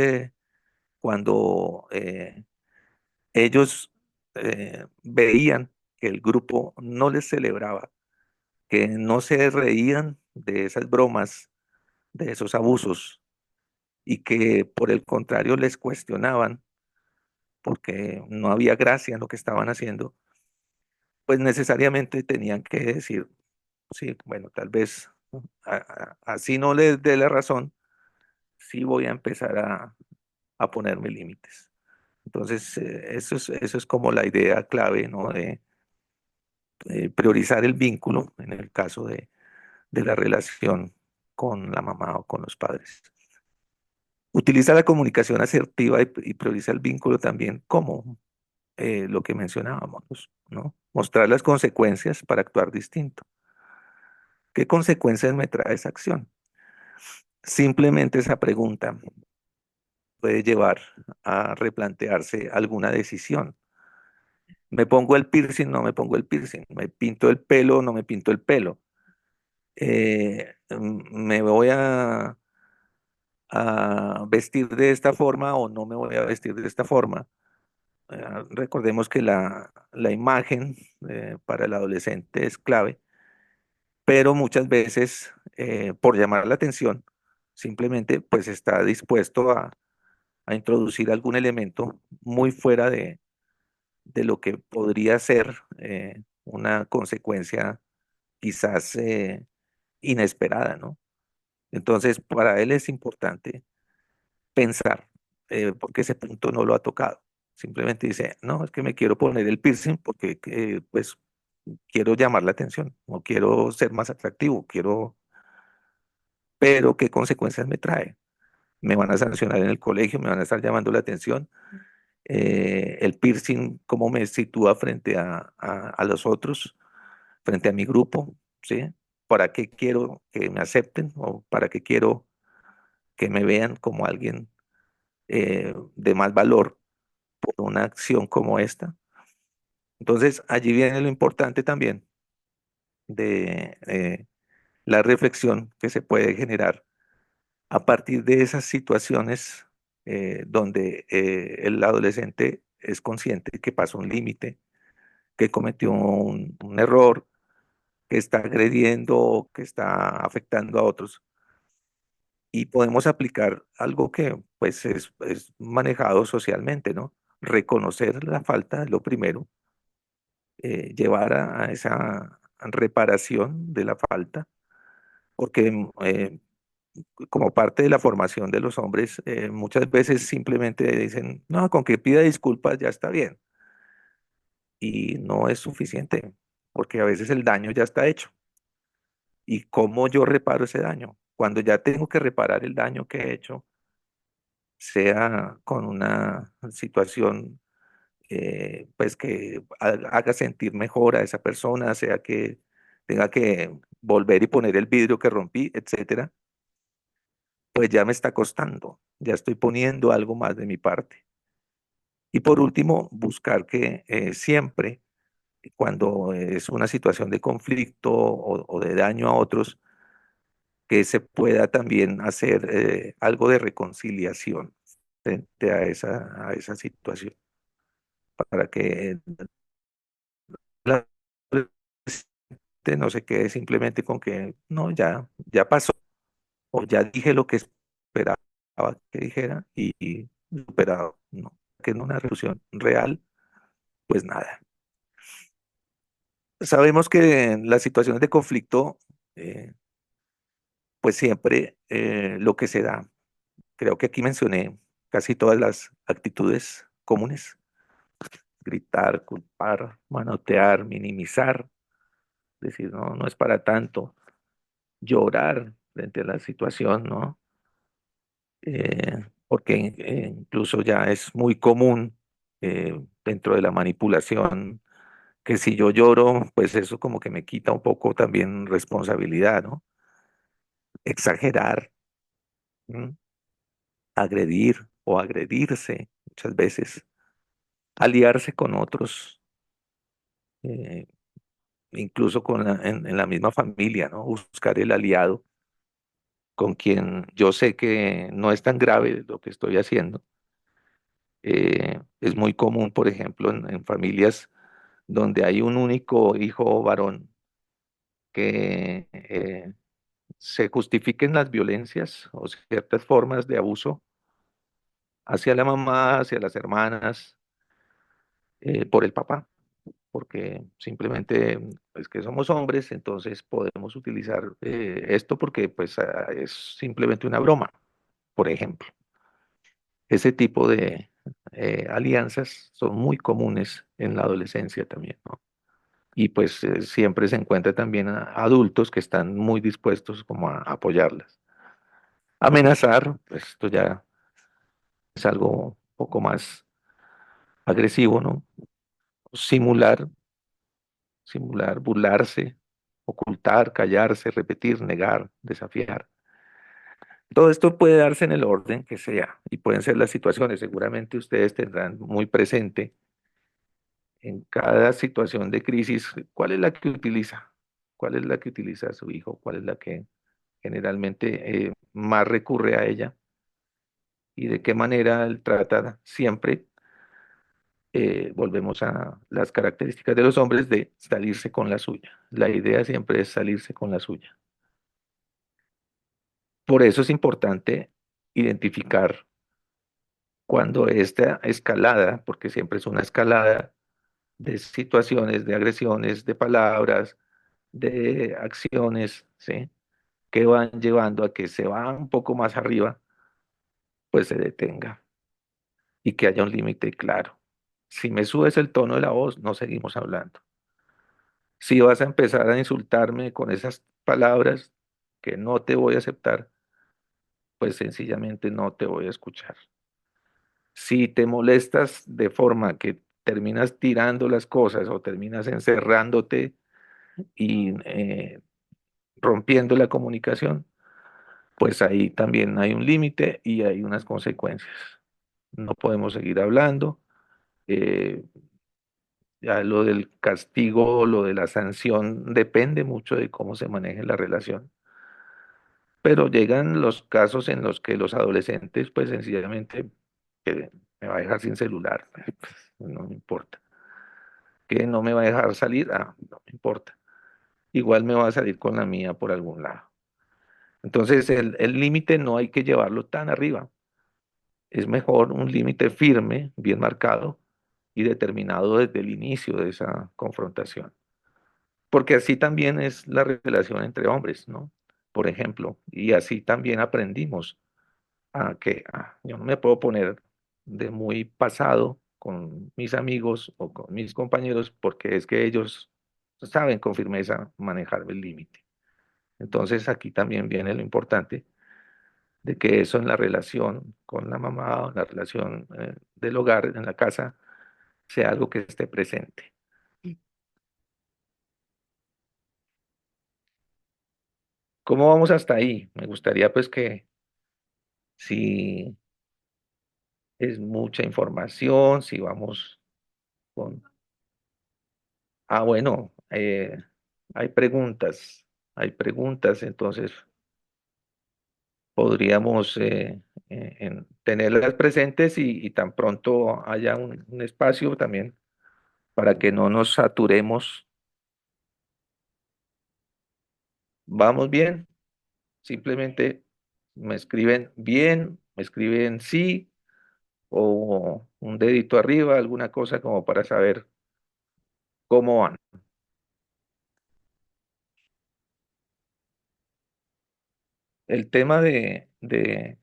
cuando ellos veían que el grupo no les celebraba, que no se reían de esas bromas, de esos abusos, y que por el contrario les cuestionaban porque no había gracia en lo que estaban haciendo, pues necesariamente tenían que decir, sí, bueno, tal vez así no les dé la razón, sí voy a empezar a ponerme límites. Entonces, eso es como la idea clave, ¿no? De priorizar el vínculo en el caso de la relación con la mamá o con los padres. Utiliza la comunicación asertiva y prioriza el vínculo también como lo que mencionábamos, ¿no? Mostrar las consecuencias para actuar distinto. ¿Qué consecuencias me trae esa acción? Simplemente esa pregunta puede llevar a replantearse alguna decisión. ¿Me pongo el piercing? No me pongo el piercing. ¿Me pinto el pelo? No me pinto el pelo. ¿Me voy a vestir de esta forma o no me voy a vestir de esta forma? Recordemos que la imagen para el adolescente es clave, pero muchas veces, por llamar la atención, simplemente pues está dispuesto a introducir algún elemento muy fuera de lo que podría ser una consecuencia quizás inesperada, ¿no? Entonces, para él es importante pensar, porque ese punto no lo ha tocado. Simplemente dice, no, es que me quiero poner el piercing porque pues quiero llamar la atención, o quiero ser más atractivo, quiero, pero ¿qué consecuencias me trae? Me van a sancionar en el colegio, me van a estar llamando la atención. El piercing, ¿cómo me sitúa frente a los otros, frente a mi grupo? ¿Sí? ¿Para qué quiero que me acepten o para qué quiero que me vean como alguien de más valor por una acción como esta? Entonces, allí viene lo importante también de la reflexión que se puede generar a partir de esas situaciones donde el adolescente es consciente que pasó un límite, que cometió un error, que está agrediendo, que está afectando a otros. Y podemos aplicar algo que pues es manejado socialmente, ¿no? Reconocer la falta es lo primero, llevar a esa reparación de la falta, porque como parte de la formación de los hombres, muchas veces simplemente dicen, no, con que pida disculpas ya está bien. Y no es suficiente, porque a veces el daño ya está hecho. ¿Y cómo yo reparo ese daño? Cuando ya tengo que reparar el daño que he hecho, sea con una situación pues que haga sentir mejor a esa persona, sea que tenga que volver y poner el vidrio que rompí, etcétera, pues ya me está costando, ya estoy poniendo algo más de mi parte. Y por último, buscar que siempre, cuando es una situación de conflicto o de daño a otros, que se pueda también hacer algo de reconciliación frente a esa situación, para que la gente no se quede simplemente con que no, ya pasó, o ya dije lo que esperaba que dijera y superado, ¿no? Que en una resolución real, pues nada. Sabemos que en las situaciones de conflicto, eh, pues siempre lo que se da, creo que aquí mencioné casi todas las actitudes comunes, gritar, culpar, manotear, minimizar, decir, no, no es para tanto, llorar frente a la situación, ¿no? Porque incluso ya es muy común dentro de la manipulación que si yo lloro, pues eso como que me quita un poco también responsabilidad, ¿no? Exagerar, ¿m? Agredir o agredirse muchas veces, aliarse con otros, eh, incluso en la misma familia, ¿no? Buscar el aliado con quien yo sé que no es tan grave lo que estoy haciendo. Es muy común, por ejemplo, en familias donde hay un único hijo varón que se justifiquen las violencias o ciertas formas de abuso hacia la mamá, hacia las hermanas, por el papá, porque simplemente es que somos hombres, entonces podemos utilizar esto porque pues es simplemente una broma, por ejemplo. Ese tipo de alianzas son muy comunes en la adolescencia también, ¿no? Y pues siempre se encuentra también a adultos que están muy dispuestos como a apoyarlas. Amenazar, pues esto ya es algo un poco más agresivo, ¿no? Simular, simular, burlarse, ocultar, callarse, repetir, negar, desafiar. Todo esto puede darse en el orden que sea y pueden ser las situaciones. Seguramente ustedes tendrán muy presente en cada situación de crisis cuál es la que utiliza, cuál es la que utiliza su hijo, cuál es la que generalmente más recurre a ella y de qué manera él trata siempre. Volvemos a las características de los hombres de salirse con la suya. La idea siempre es salirse con la suya. Por eso es importante identificar cuando esta escalada, porque siempre es una escalada de situaciones, de agresiones, de palabras, de acciones, ¿sí? Que van llevando a que se va un poco más arriba, pues se detenga y que haya un límite claro. Si me subes el tono de la voz, no seguimos hablando. Si vas a empezar a insultarme con esas palabras que no te voy a aceptar, pues sencillamente no te voy a escuchar. Si te molestas de forma que terminas tirando las cosas o terminas encerrándote y rompiendo la comunicación, pues ahí también hay un límite y hay unas consecuencias. No podemos seguir hablando. eh, ya lo del castigo, lo de la sanción, depende mucho de cómo se maneje la relación. Pero llegan los casos en los que los adolescentes, pues sencillamente, me va a dejar sin celular, pues, no me importa. Que no me va a dejar salir, no me importa. Igual me va a salir con la mía por algún lado. Entonces, el límite no hay que llevarlo tan arriba. Es mejor un límite firme, bien marcado y determinado desde el inicio de esa confrontación. Porque así también es la relación entre hombres, ¿no? Por ejemplo, y así también aprendimos a que yo no me puedo poner de muy pasado con mis amigos o con mis compañeros porque es que ellos saben con firmeza manejar el límite. Entonces aquí también viene lo importante de que eso en la relación con la mamá o en la relación del hogar, en la casa, sea algo que esté presente. ¿Cómo vamos hasta ahí? Me gustaría pues que si es mucha información, si vamos con... Bueno, hay preguntas, entonces podríamos tenerlas presentes y tan pronto haya un espacio también para que no nos saturemos. ¿Vamos bien? Simplemente me escriben bien, me escriben sí o un dedito arriba, alguna cosa como para saber cómo van. El tema de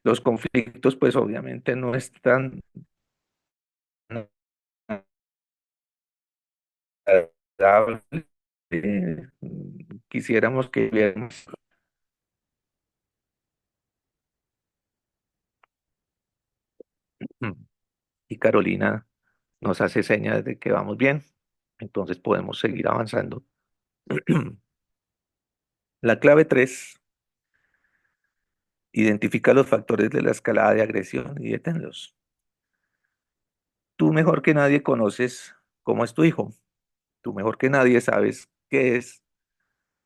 los conflictos, pues obviamente no es tan agradable. Quisiéramos que viéramos. Y Carolina nos hace señas de que vamos bien, entonces podemos seguir avanzando. La clave 3: identifica los factores de la escalada de agresión y deténlos. Tú mejor que nadie conoces cómo es tu hijo. Tú mejor que nadie sabes qué es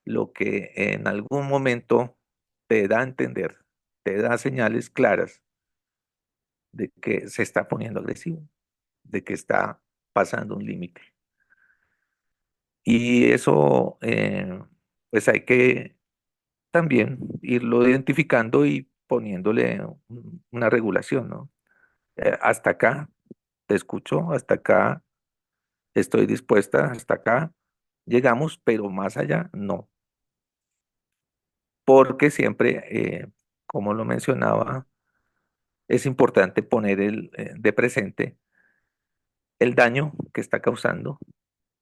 lo que en algún momento te da a entender, te da señales claras de que se está poniendo agresivo, de que está pasando un límite. Y eso, pues hay que también irlo identificando y poniéndole una regulación, ¿no? Hasta acá te escucho, hasta acá estoy dispuesta, hasta acá llegamos, pero más allá no, porque siempre, como lo mencionaba, es importante poner de presente el daño que está causando.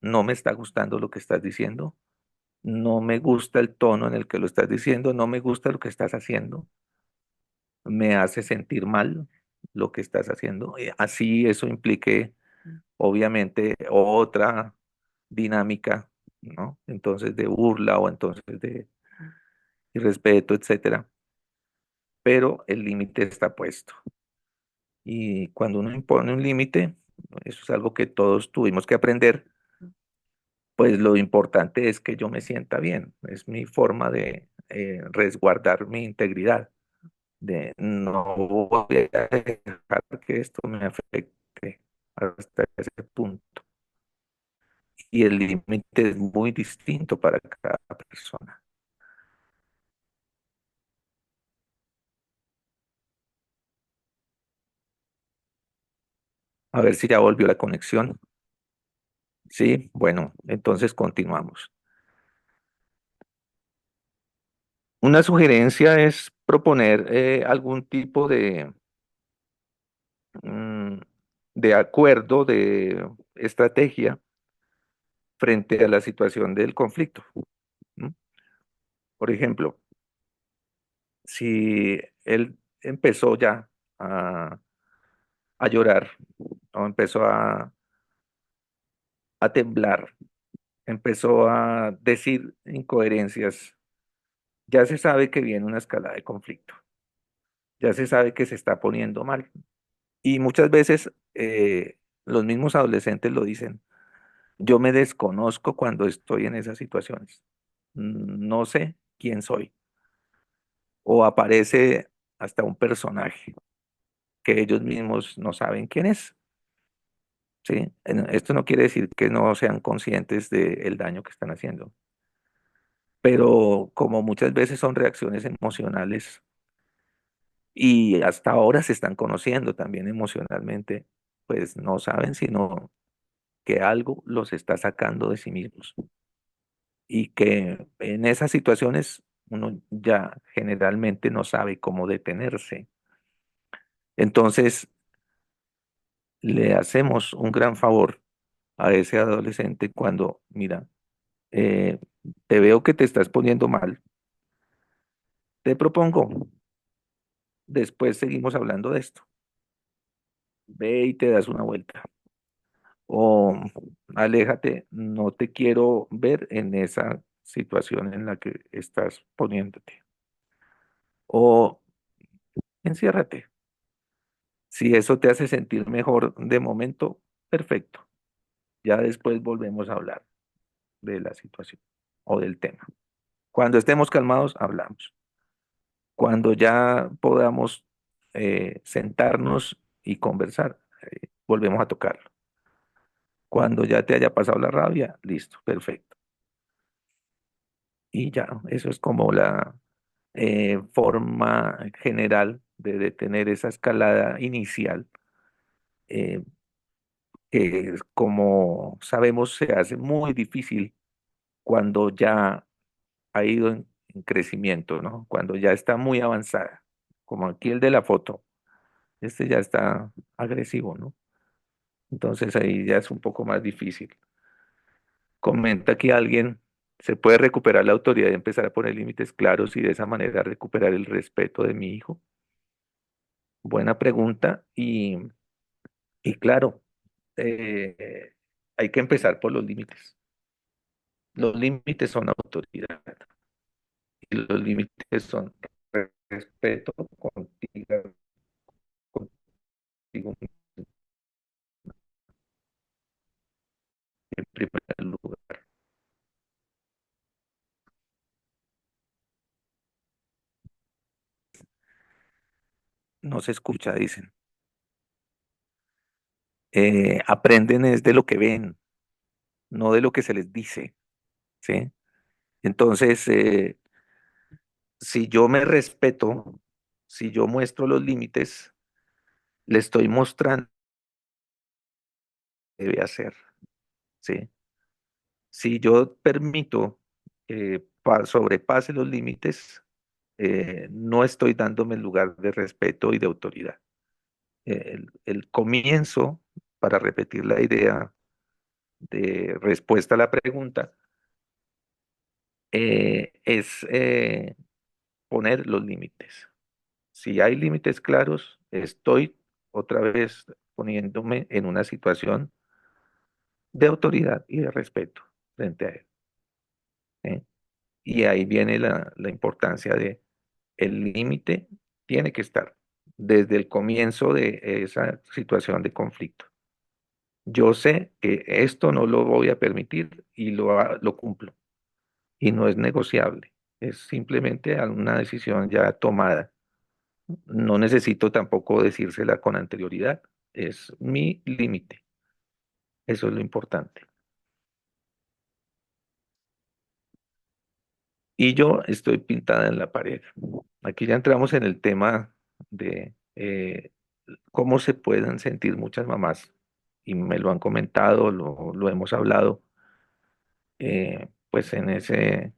No me está gustando lo que estás diciendo, no me gusta el tono en el que lo estás diciendo, no me gusta lo que estás haciendo, me hace sentir mal lo que estás haciendo. Así eso implique, obviamente, otra dinámica, ¿no? Entonces de burla o entonces de irrespeto, etcétera. Pero el límite está puesto. Y cuando uno impone un límite, eso es algo que todos tuvimos que aprender, pues lo importante es que yo me sienta bien. Es mi forma de resguardar mi integridad, de no voy a dejar que esto me afecte hasta ese punto. Y el límite es muy distinto para cada persona. A ver si ya volvió la conexión. Sí, bueno, entonces continuamos. Una sugerencia es proponer algún tipo mm, de acuerdo, de estrategia frente a la situación del conflicto. ¿M? Por ejemplo, si él empezó ya a, a llorar o empezó a temblar, empezó a decir incoherencias, ya se sabe que viene una escalada de conflicto, ya se sabe que se está poniendo mal. Y muchas veces los mismos adolescentes lo dicen, yo me desconozco cuando estoy en esas situaciones, no sé quién soy, o aparece hasta un personaje que ellos mismos no saben quién es. ¿Sí? Esto no quiere decir que no sean conscientes del daño que están haciendo, pero como muchas veces son reacciones emocionales y hasta ahora se están conociendo también emocionalmente, pues no saben sino que algo los está sacando de sí mismos y que en esas situaciones uno ya generalmente no sabe cómo detenerse. Entonces le hacemos un gran favor a ese adolescente cuando, mira, eh, te veo que te estás poniendo mal, te propongo, después seguimos hablando de esto, ve y te das una vuelta o aléjate, no te quiero ver en esa situación en la que estás poniéndote o enciérrate. Si eso te hace sentir mejor de momento, perfecto. Ya después volvemos a hablar de la situación o del tema. Cuando estemos calmados, hablamos. Cuando ya podamos sentarnos y conversar, volvemos a tocarlo. Cuando ya te haya pasado la rabia, listo, perfecto. Y ya, eso es como la forma general de detener esa escalada inicial, eh, que como sabemos se hace muy difícil cuando ya ha ido en crecimiento, ¿no? Cuando ya está muy avanzada, como aquí el de la foto, este ya está agresivo, ¿no? Entonces ahí ya es un poco más difícil. Comenta que alguien se puede recuperar la autoridad y empezar a poner límites claros y de esa manera recuperar el respeto de mi hijo. Buena pregunta y claro, eh, hay que empezar por los límites. Los límites son autoridad y los límites son respeto contigo, contigo en primer lugar. No se escucha, dicen. Aprenden es de lo que ven, no de lo que se les dice, ¿sí? Entonces, si yo me respeto, si yo muestro los límites, le estoy mostrando qué debe hacer, ¿sí? Si yo permito que sobrepase los límites, no estoy dándome el lugar de respeto y de autoridad. El comienzo, para repetir la idea de respuesta a la pregunta, es poner los límites. Si hay límites claros, estoy otra vez poniéndome en una situación de autoridad y de respeto frente a él. ¿Sí? Y ahí viene la importancia de el límite tiene que estar desde el comienzo de esa situación de conflicto. Yo sé que esto no lo voy a permitir y lo cumplo. Y no es negociable. Es simplemente una decisión ya tomada. No necesito tampoco decírsela con anterioridad. Es mi límite. Eso es lo importante. Y yo estoy pintada en la pared. Aquí ya entramos en el tema de cómo se pueden sentir muchas mamás. Y me lo han comentado, lo hemos hablado, pues en ese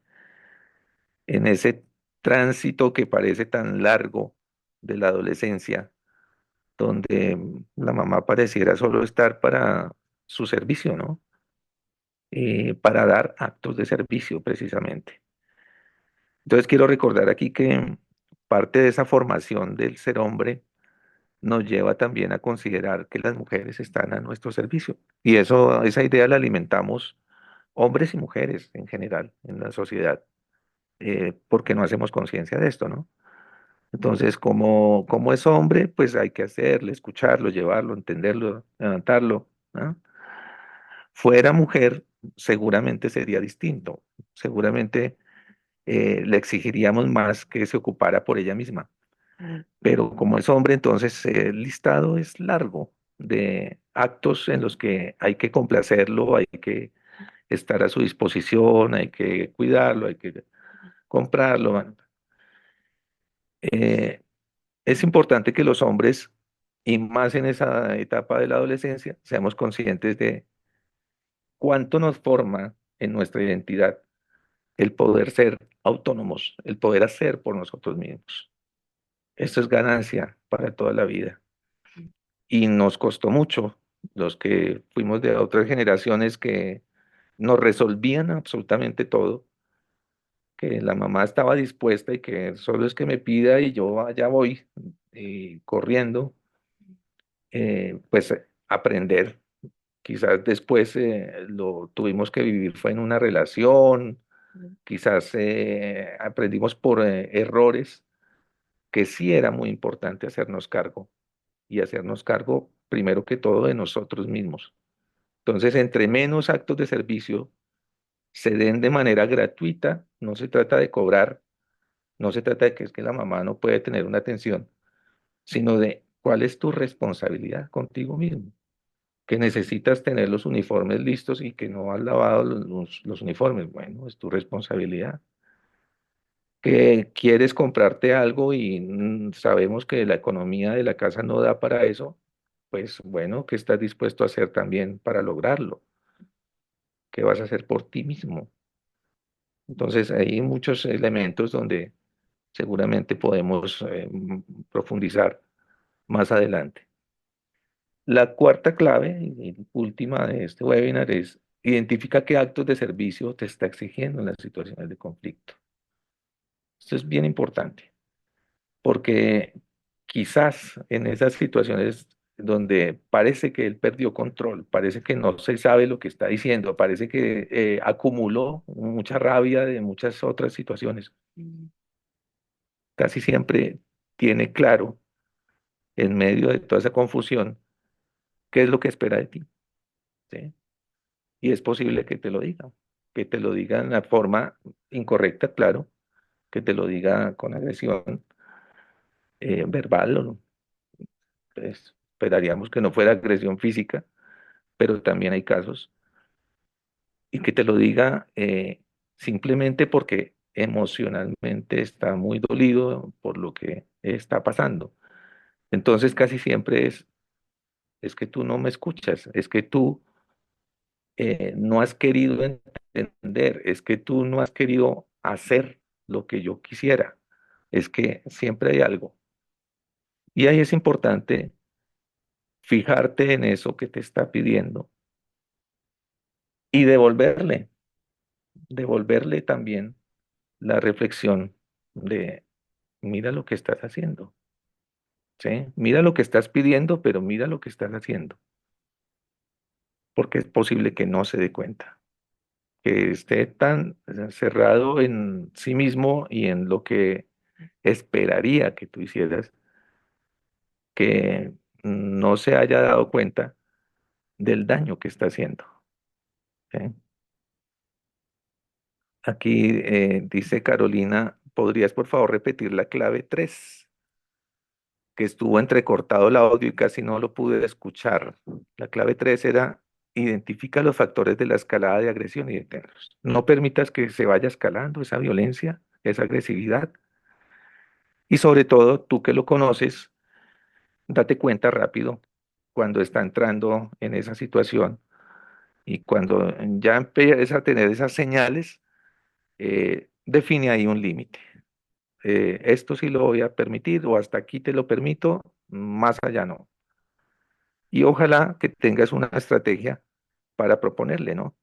tránsito que parece tan largo de la adolescencia, donde la mamá pareciera solo estar para su servicio, ¿no? Para dar actos de servicio precisamente. Entonces quiero recordar aquí que parte de esa formación del ser hombre nos lleva también a considerar que las mujeres están a nuestro servicio. Y eso, esa idea la alimentamos hombres y mujeres en general en la sociedad, porque no hacemos conciencia de esto, ¿no? Entonces, como es hombre, pues hay que hacerle, escucharlo, llevarlo, entenderlo, levantarlo, ¿no? Fuera mujer, seguramente sería distinto. Seguramente le exigiríamos más que se ocupara por ella misma. Pero como es hombre, entonces el listado es largo de actos en los que hay que complacerlo, hay que estar a su disposición, hay que cuidarlo, hay que comprarlo. Bueno. Eh, es importante que los hombres, y más en esa etapa de la adolescencia, seamos conscientes de cuánto nos forma en nuestra identidad el poder ser autónomos, el poder hacer por nosotros mismos. Esto es ganancia para toda la vida. Y nos costó mucho los que fuimos de otras generaciones que nos resolvían absolutamente todo, que la mamá estaba dispuesta y que solo es que me pida y yo allá voy corriendo, pues aprender. Quizás después lo tuvimos que vivir, fue en una relación, quizás aprendimos por errores, que sí era muy importante hacernos cargo y hacernos cargo primero que todo de nosotros mismos. Entonces, entre menos actos de servicio se den de manera gratuita, no se trata de cobrar, no se trata de que es que la mamá no puede tener una atención, sino de cuál es tu responsabilidad contigo mismo, que necesitas tener los uniformes listos y que no has lavado los uniformes. Bueno, es tu responsabilidad. Que quieres comprarte algo y sabemos que la economía de la casa no da para eso, pues bueno, ¿qué estás dispuesto a hacer también para lograrlo? ¿Qué vas a hacer por ti mismo? Entonces, hay muchos elementos donde seguramente podemos profundizar más adelante. La cuarta clave y última de este webinar es Identifica qué actos de servicio te está exigiendo en las situaciones de conflicto. Esto es bien importante, porque quizás en esas situaciones donde parece que él perdió control, parece que no se sabe lo que está diciendo, parece que acumuló mucha rabia de muchas otras situaciones, casi siempre tiene claro, en medio de toda esa confusión, qué es lo que espera de ti, ¿sí? Y es posible que te lo diga en la forma incorrecta, claro, que te lo diga con agresión verbal, o pues, esperaríamos que no fuera agresión física, pero también hay casos, y que te lo diga simplemente porque emocionalmente está muy dolido por lo que está pasando. Entonces casi siempre es que tú no me escuchas, es que tú no has querido entender, es que tú no has querido hacer lo que yo quisiera, es que siempre hay algo. Y ahí es importante fijarte en eso que te está pidiendo y devolverle también la reflexión de, mira lo que estás haciendo, ¿sí? Mira lo que estás pidiendo, pero mira lo que estás haciendo, porque es posible que no se dé cuenta, que esté tan cerrado en sí mismo y en lo que esperaría que tú hicieras, que no se haya dado cuenta del daño que está haciendo, ¿sí? Aquí dice Carolina, ¿podrías por favor repetir la clave 3? Que estuvo entrecortado el audio y casi no lo pude escuchar. La clave 3 era: identifica los factores de la escalada de agresión y deténlos. No permitas que se vaya escalando esa violencia, esa agresividad. Y sobre todo, tú que lo conoces, date cuenta rápido cuando está entrando en esa situación, y cuando ya empieza a tener esas señales, define ahí un límite. Esto sí lo voy a permitir, o hasta aquí te lo permito, más allá no. Y ojalá que tengas una estrategia para proponerle, ¿no?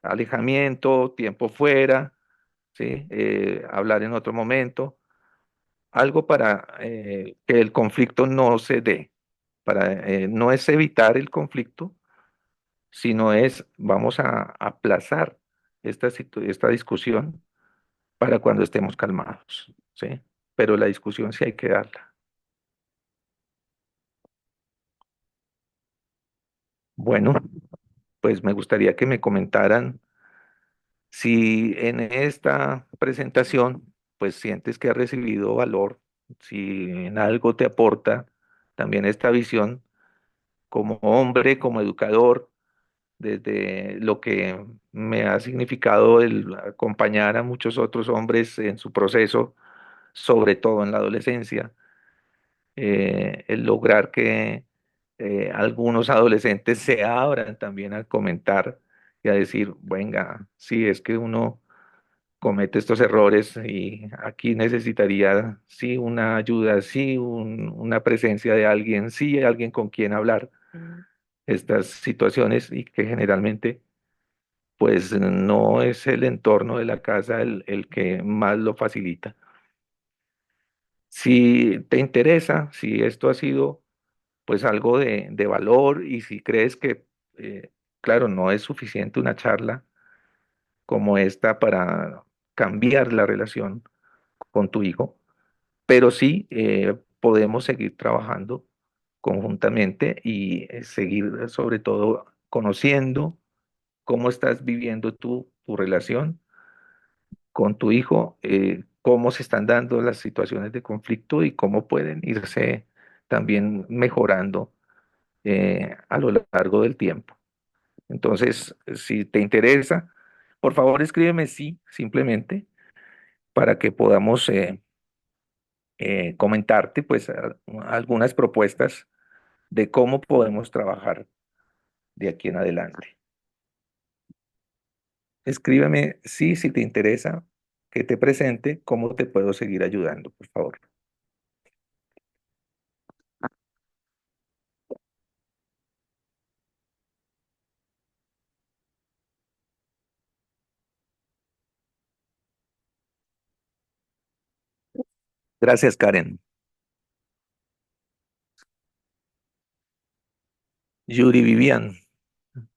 Alejamiento, tiempo fuera, ¿sí? Hablar en otro momento, algo para que el conflicto no se dé, no es evitar el conflicto, sino es vamos a aplazar esta discusión para cuando estemos calmados, ¿sí? Pero la discusión sí hay que darla. Bueno, pues me gustaría que me comentaran si en esta presentación pues sientes que has recibido valor, si en algo te aporta también esta visión como hombre, como educador, desde lo que me ha significado el acompañar a muchos otros hombres en su proceso, sobre todo en la adolescencia, el lograr que algunos adolescentes se abran también a comentar y a decir, venga, sí, es que uno comete estos errores y aquí necesitaría, sí, una ayuda, sí, una presencia de alguien, sí, alguien con quien hablar estas situaciones, y que generalmente pues no es el entorno de la casa el que más lo facilita. Si te interesa, si esto ha sido pues algo de valor, y si crees que, claro, no es suficiente una charla como esta para cambiar la relación con tu hijo, pero sí podemos seguir trabajando conjuntamente y seguir sobre todo conociendo cómo estás viviendo tú tu relación con tu hijo, cómo se están dando las situaciones de conflicto y cómo pueden irse también mejorando a lo largo del tiempo. Entonces, si te interesa, por favor escríbeme sí, simplemente, para que podamos comentarte pues algunas propuestas de cómo podemos trabajar de aquí en adelante. Escríbeme sí, si te interesa que te presente cómo te puedo seguir ayudando, por favor. Gracias, Karen. Yuri Vivian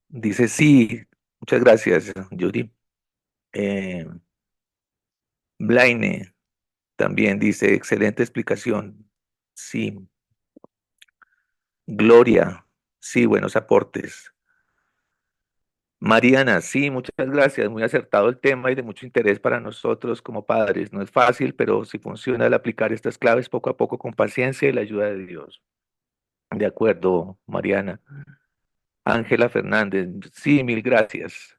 dice sí. Muchas gracias, Yuri. Eh, Blaine también dice excelente explicación. Sí. Gloria, sí, buenos aportes. Mariana, sí, muchas gracias. Muy acertado el tema y de mucho interés para nosotros como padres. No es fácil, pero si funciona al aplicar estas claves poco a poco con paciencia y la ayuda de Dios. De acuerdo, Mariana. Ángela Fernández, sí, mil gracias.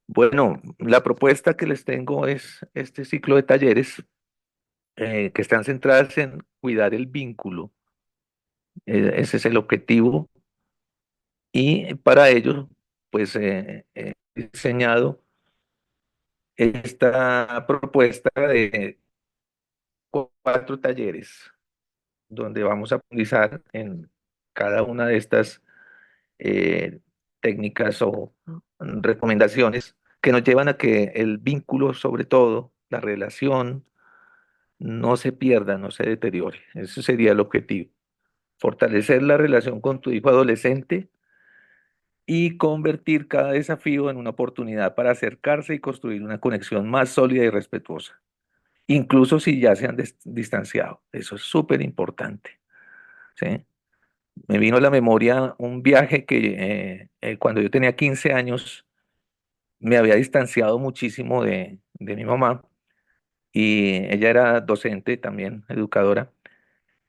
Bueno, la propuesta que les tengo es este ciclo de talleres que están centradas en cuidar el vínculo. Ese es el objetivo. Y para ello, pues he diseñado esta propuesta de 4 talleres donde vamos a profundizar en cada una de estas eh, técnicas o recomendaciones que nos llevan a que el vínculo, sobre todo, la relación, no se pierda, no se deteriore. Ese sería el objetivo. Fortalecer la relación con tu hijo adolescente y convertir cada desafío en una oportunidad para acercarse y construir una conexión más sólida y respetuosa, incluso si ya se han distanciado. Eso es súper importante, ¿sí? Me vino a la memoria un viaje que cuando yo tenía 15 años me había distanciado muchísimo de mi mamá y ella era docente también, educadora,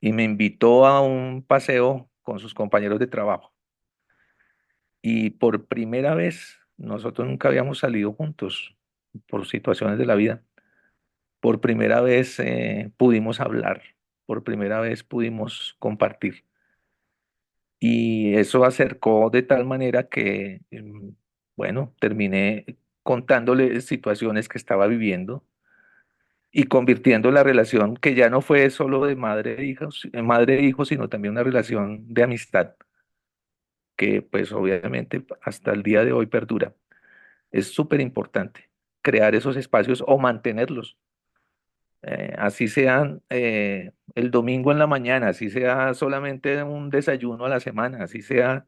y me invitó a un paseo con sus compañeros de trabajo. Y por primera vez, nosotros nunca habíamos salido juntos por situaciones de la vida. Por primera vez pudimos hablar, por primera vez pudimos compartir. Y eso acercó de tal manera que, bueno, terminé contándole situaciones que estaba viviendo y convirtiendo la relación que ya no fue solo de madre e hijo, sino también una relación de amistad que pues obviamente hasta el día de hoy perdura. Es súper importante crear esos espacios o mantenerlos. Así sean el domingo en la mañana, así sea solamente un desayuno a la semana, así sea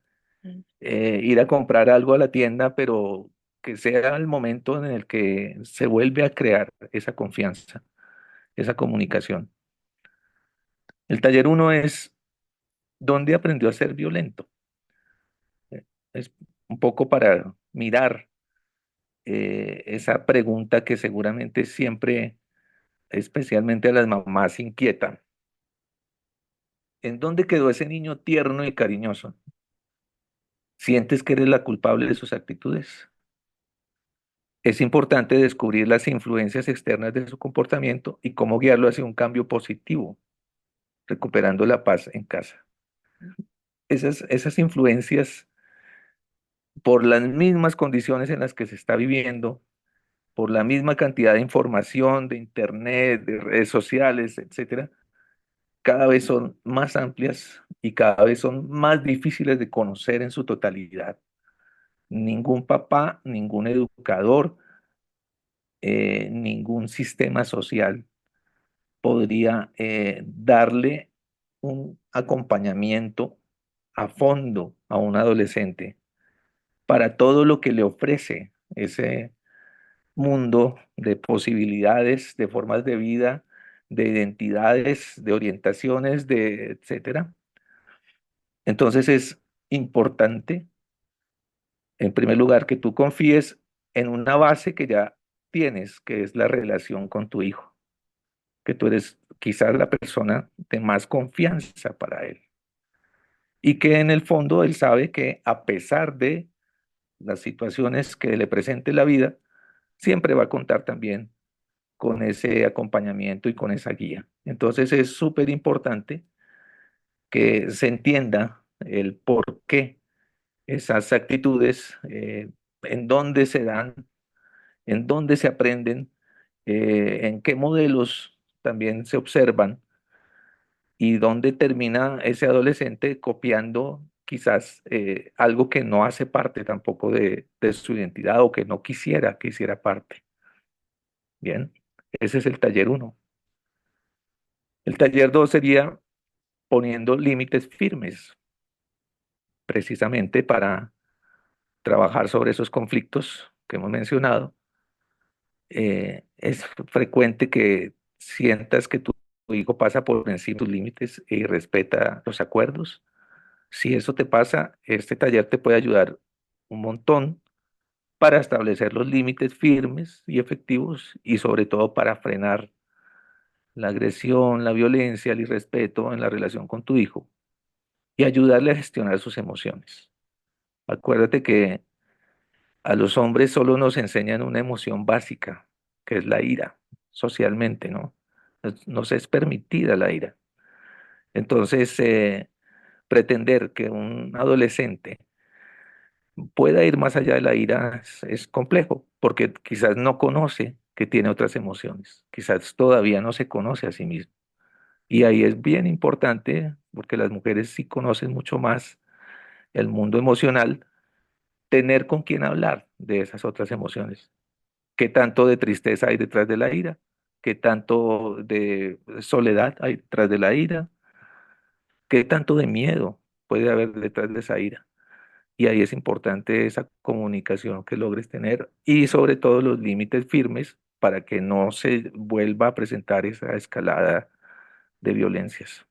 ir a comprar algo a la tienda, pero que sea el momento en el que se vuelve a crear esa confianza, esa comunicación. El taller uno es ¿dónde aprendió a ser violento? Eh, Es un poco para mirar esa pregunta que seguramente siempre, especialmente a las mamás, inquieta. ¿En dónde quedó ese niño tierno y cariñoso? ¿Sientes que eres la culpable de sus actitudes? Es importante descubrir las influencias externas de su comportamiento y cómo guiarlo hacia un cambio positivo, recuperando la paz en casa. Esas influencias, por las mismas condiciones en las que se está viviendo, por la misma cantidad de información, de internet, de redes sociales, etcétera, cada vez son más amplias y cada vez son más difíciles de conocer en su totalidad. Ningún papá, ningún educador, ningún sistema social podría darle un acompañamiento a fondo a un adolescente para todo lo que le ofrece ese mundo de posibilidades, de formas de vida, de identidades, de orientaciones, de etcétera. Entonces es importante, en primer lugar, que tú confíes en una base que ya tienes, que es la relación con tu hijo, que tú eres quizás la persona de más confianza para él y que en el fondo él sabe que a pesar de las situaciones que le presente la vida, siempre va a contar también con ese acompañamiento y con esa guía. Entonces es súper importante que se entienda el por qué esas actitudes, en dónde se dan, en dónde se aprenden, en qué modelos también se observan y dónde termina ese adolescente copiando quizás algo que no hace parte tampoco de su identidad o que no quisiera que hiciera parte. Bien, Ese es el taller uno. El taller 2 sería poniendo límites firmes, precisamente para trabajar sobre esos conflictos que hemos mencionado. Es frecuente que sientas que tu hijo pasa por encima de tus límites y respeta los acuerdos. Si eso te pasa, este taller te puede ayudar un montón para establecer los límites firmes y efectivos y sobre todo para frenar la agresión, la violencia, el irrespeto en la relación con tu hijo y ayudarle a gestionar sus emociones. Acuérdate que a los hombres solo nos enseñan una emoción básica, que es la ira, socialmente, ¿no? Nos es permitida la ira. Entonces, pretender que un adolescente pueda ir más allá de la ira es complejo, porque quizás no conoce que tiene otras emociones, quizás todavía no se conoce a sí mismo. Y ahí es bien importante, porque las mujeres sí conocen mucho más el mundo emocional, tener con quién hablar de esas otras emociones. ¿Qué tanto de tristeza hay detrás de la ira? ¿Qué tanto de soledad hay detrás de la ira? ¿Qué tanto de miedo puede haber detrás de esa ira? Y ahí es importante esa comunicación que logres tener y sobre todo los límites firmes para que no se vuelva a presentar esa escalada de violencias.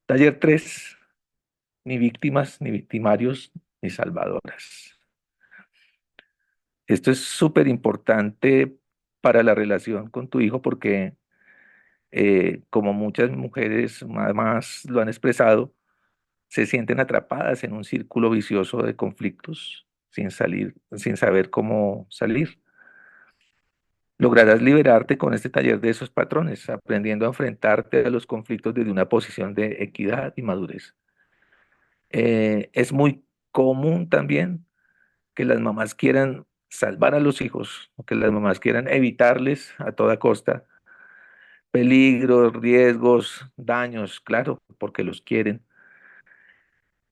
Taller 3: ni víctimas, ni victimarios, ni salvadoras. Esto es súper importante para la relación con tu hijo porque, como muchas mujeres más lo han expresado, se sienten atrapadas en un círculo vicioso de conflictos sin salir, sin saber cómo salir. Lograrás liberarte con este taller de esos patrones, aprendiendo a enfrentarte a los conflictos desde una posición de equidad y madurez. Es muy común también que las mamás quieran salvar a los hijos, o que las mamás quieran evitarles a toda costa peligros, riesgos, daños, claro, porque los quieren.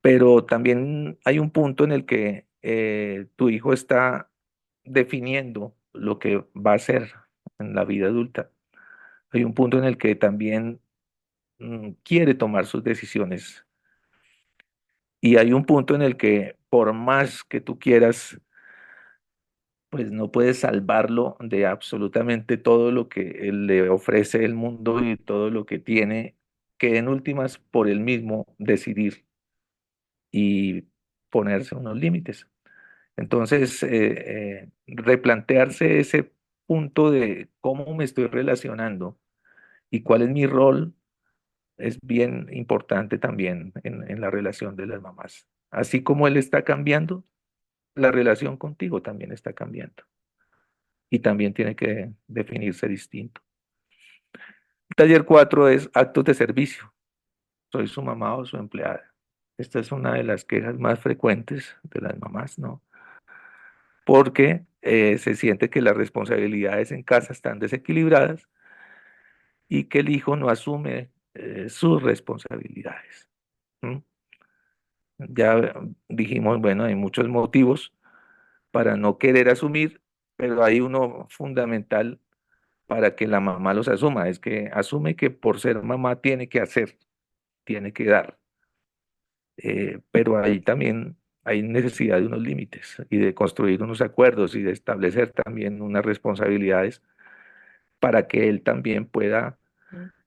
Pero también hay un punto en el que tu hijo está definiendo lo que va a hacer en la vida adulta. Hay un punto en el que también quiere tomar sus decisiones. Y hay un punto en el que por más que tú quieras, pues no puedes salvarlo de absolutamente todo lo que él le ofrece el mundo y todo lo que tiene, que en últimas por él mismo decidir y ponerse unos límites. Entonces, replantearse ese punto de cómo me estoy relacionando y cuál es mi rol es bien importante también en la relación de las mamás. Así como él está cambiando, la relación contigo también está cambiando y también tiene que definirse distinto. Taller 4 es actos de servicio. Soy su mamá o su empleada. Esta es una de las quejas más frecuentes de las mamás, ¿no? Porque se siente que las responsabilidades en casa están desequilibradas y que el hijo no asume sus responsabilidades. ¿M? Ya dijimos, bueno, hay muchos motivos para no querer asumir, pero hay uno fundamental para que la mamá los asuma, es que asume que por ser mamá tiene que hacer, tiene que dar. Pero ahí también hay necesidad de unos límites y de construir unos acuerdos y de establecer también unas responsabilidades para que él también pueda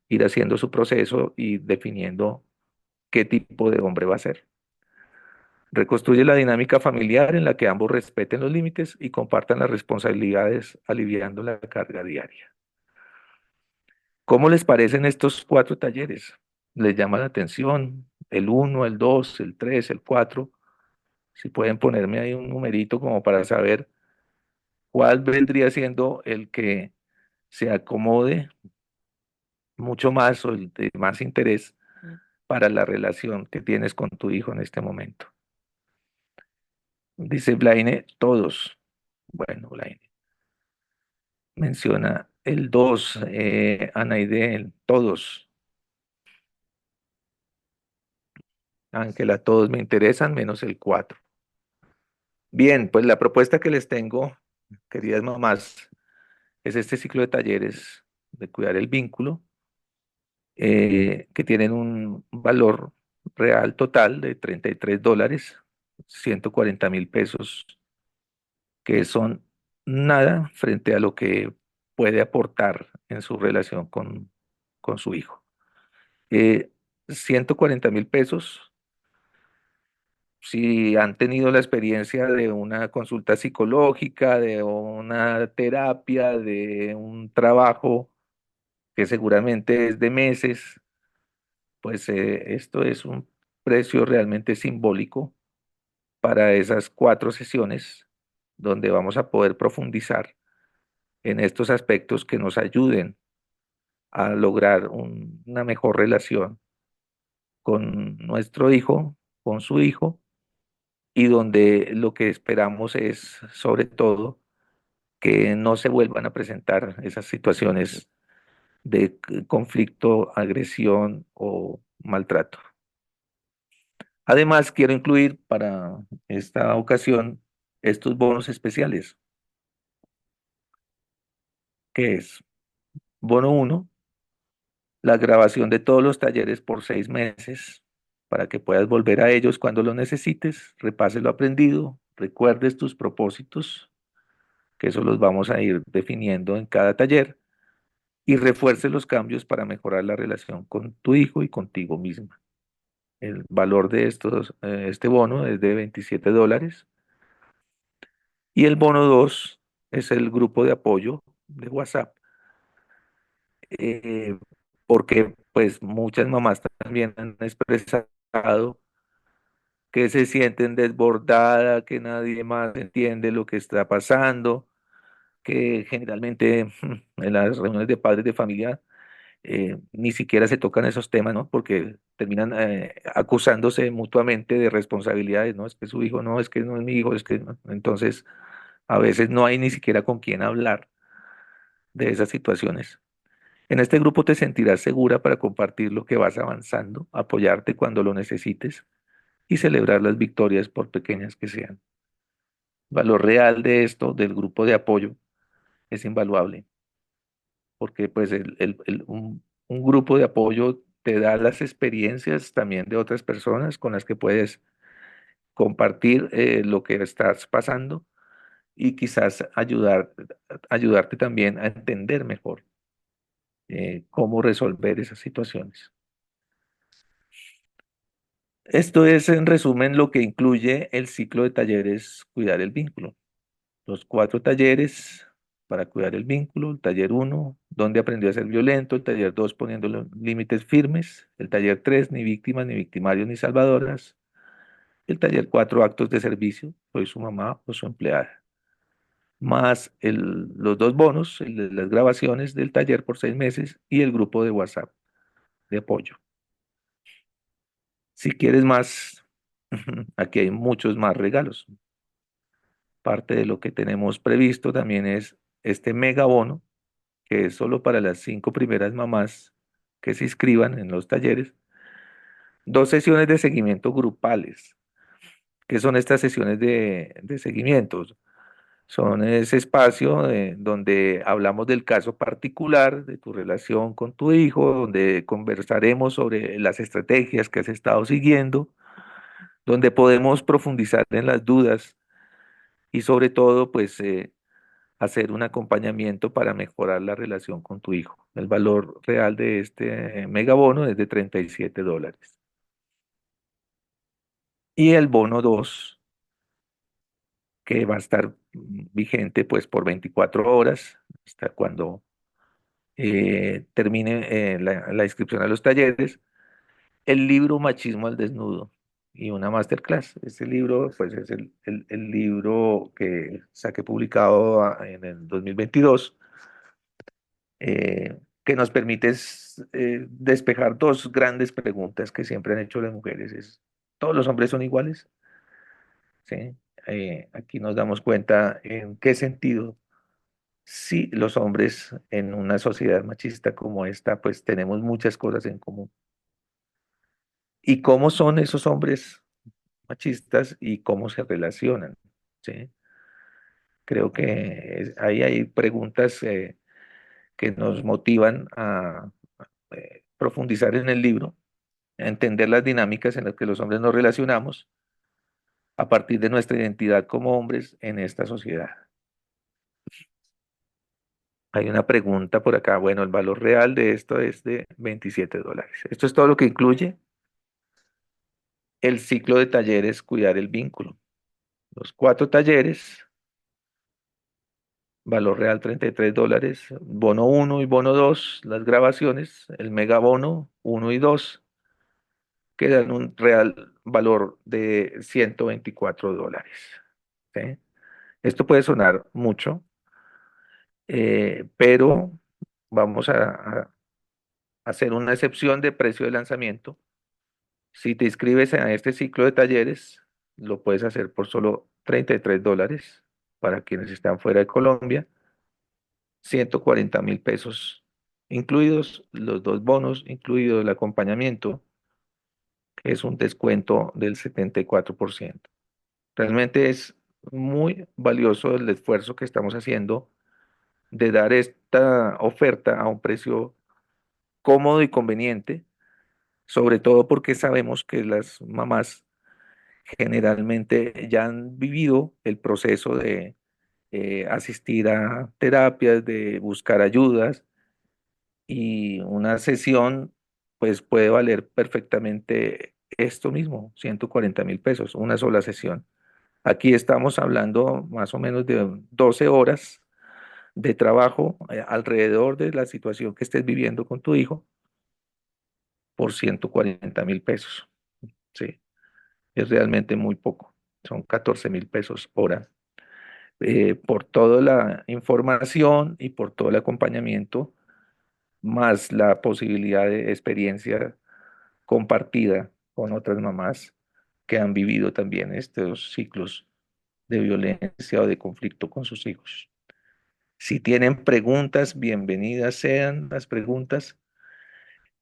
ir haciendo su proceso y definiendo qué tipo de hombre va a ser. Reconstruye la dinámica familiar en la que ambos respeten los límites y compartan las responsabilidades, aliviando la carga diaria. ¿Cómo les parecen estos 4 talleres? ¿Les llama la atención? El uno, el 2, el 3, el 4. Si pueden ponerme ahí un numerito como para saber cuál vendría siendo el que se acomode mucho más o el de más interés para la relación que tienes con tu hijo en este momento. Dice Blaine, todos. Bueno, Blaine. Menciona el 2, Anaide, todos. Ángela, todos me interesan, menos el 4. Bien, pues la propuesta que les tengo, queridas mamás, Es este ciclo de talleres de cuidar el vínculo, que tienen un valor real total de $33, 140.000 pesos, que son nada frente a lo que puede aportar en su relación con su hijo. 140.000 pesos, si han tenido la experiencia de una consulta psicológica, de una terapia, de un trabajo que seguramente es de meses, pues esto es un precio realmente simbólico para esas 4 sesiones donde vamos a poder profundizar en estos aspectos que nos ayuden a lograr una mejor relación con nuestro hijo, con su hijo, y donde lo que esperamos es, sobre todo, que no se vuelvan a presentar esas situaciones de conflicto, agresión o maltrato. Además, quiero incluir para esta ocasión estos bonos especiales, que es bono uno, la grabación de todos los talleres por 6 meses, para que puedas volver a ellos cuando lo necesites, repases lo aprendido, recuerdes tus propósitos, que eso los vamos a ir definiendo en cada taller, y refuerces los cambios para mejorar la relación con tu hijo y contigo misma. El valor de este bono es de $27. Y el bono 2 es el grupo de apoyo de WhatsApp, eh, porque pues muchas mamás también han expresado que se sienten desbordadas, que nadie más entiende lo que está pasando, que generalmente en las reuniones de padres de familia ni siquiera se tocan esos temas, ¿no? Porque terminan acusándose mutuamente de responsabilidades, ¿no? Es que su hijo no, es que no es mi hijo, es que no. Entonces a veces no hay ni siquiera con quién hablar de esas situaciones. En este grupo te sentirás segura para compartir lo que vas avanzando, apoyarte cuando lo necesites y celebrar las victorias por pequeñas que sean. El valor real de esto, del grupo de apoyo, es invaluable, porque pues un grupo de apoyo te da las experiencias también de otras personas con las que puedes compartir lo que estás pasando y quizás ayudarte también a entender mejor cómo resolver esas situaciones. Esto es, en resumen, lo que incluye el ciclo de talleres Cuidar el Vínculo. Los 4 talleres para cuidar el vínculo: el taller uno, donde aprendió a ser violento; el taller 2, poniendo los límites firmes; el taller 3, ni víctimas, ni victimarios, ni salvadoras; el taller 4, actos de servicio, soy su mamá o su empleada; más los 2 bonos, el de las grabaciones del taller por 6 meses y el grupo de WhatsApp de apoyo. Si quieres más, aquí hay muchos más regalos. Parte de lo que tenemos previsto también es este mega bono, que es solo para las 5 primeras mamás que se inscriban en los talleres. 2 sesiones de seguimiento grupales. ¿Qué son estas sesiones de seguimiento? Son ese espacio donde hablamos del caso particular de tu relación con tu hijo, donde conversaremos sobre las estrategias que has estado siguiendo, donde podemos profundizar en las dudas y sobre todo, pues, hacer un acompañamiento para mejorar la relación con tu hijo. El valor real de este megabono es de $37. Y el bono 2, que va a estar vigente pues por 24 horas, hasta cuando termine la inscripción a los talleres, el libro Machismo al Desnudo y una masterclass. Este libro pues es el libro que saqué publicado en el 2022, que nos permite despejar 2 grandes preguntas que siempre han hecho las mujeres. ¿Todos los hombres son iguales? ¿Sí? Aquí nos damos cuenta en qué sentido, si los hombres en una sociedad machista como esta, pues tenemos muchas cosas en común. ¿Y cómo son esos hombres machistas y cómo se relacionan? ¿Sí? Creo que ahí hay preguntas que nos motivan a profundizar en el libro, a entender las dinámicas en las que los hombres nos relacionamos a partir de nuestra identidad como hombres en esta sociedad. Hay una pregunta por acá. Bueno, el valor real de esto es de $27. Esto es todo lo que incluye el ciclo de talleres Cuidar el Vínculo. Los 4 talleres, valor real $33, bono uno y bono 2, las grabaciones, el megabono uno y 2, que dan un real valor de $124. ¿Sí? Esto puede sonar mucho, pero vamos a hacer una excepción de precio de lanzamiento. Si te inscribes a este ciclo de talleres, lo puedes hacer por solo $33 para quienes están fuera de Colombia, 140.000 pesos, incluidos los 2 bonos, incluido el acompañamiento, que es un descuento del 74%. Realmente es muy valioso el esfuerzo que estamos haciendo de dar esta oferta a un precio cómodo y conveniente, sobre todo porque sabemos que las mamás generalmente ya han vivido el proceso de asistir a terapias, de buscar ayudas, y una sesión pues puede valer perfectamente esto mismo, 140.000 pesos, una sola sesión. Aquí estamos hablando más o menos de 12 horas de trabajo alrededor de la situación que estés viviendo con tu hijo por 140.000 pesos. Sí, es realmente muy poco. Son 14.000 pesos hora. Por toda la información y por todo el acompañamiento, más la posibilidad de experiencia compartida con otras mamás que han vivido también estos ciclos de violencia o de conflicto con sus hijos. Si tienen preguntas, bienvenidas sean las preguntas.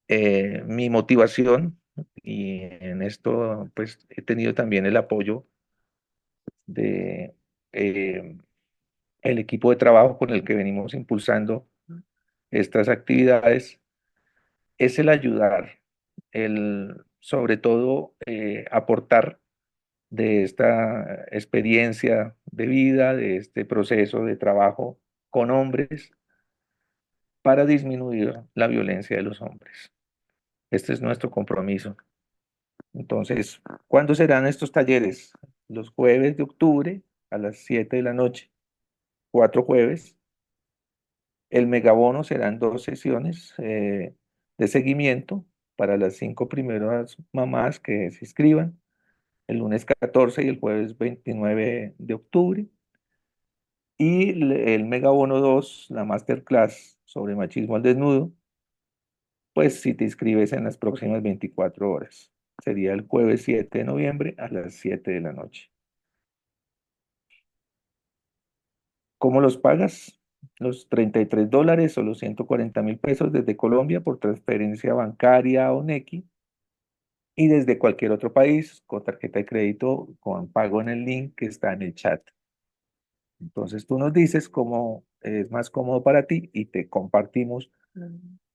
Mi motivación, y en esto pues he tenido también el apoyo de el equipo de trabajo con el que venimos impulsando estas actividades, es el ayudar, el sobre todo aportar de esta experiencia de vida, de este proceso de trabajo con hombres para disminuir la violencia de los hombres. Este es nuestro compromiso. Entonces, ¿cuándo serán estos talleres? Los jueves de octubre a las 7 de la noche, 4 jueves. El megabono serán 2 sesiones de seguimiento para las 5 primeras mamás que se inscriban, el lunes 14 y el jueves 29 de octubre. Y el megabono 2, la masterclass sobre machismo al desnudo, pues si te inscribes en las próximas 24 horas. Sería el jueves 7 de noviembre a las 7 de la noche. ¿Cómo los pagas? Los $33 o los 140.000 pesos desde Colombia por transferencia bancaria o NECI, y desde cualquier otro país con tarjeta de crédito con pago en el link que está en el chat. Entonces tú nos dices cómo es más cómodo para ti y te compartimos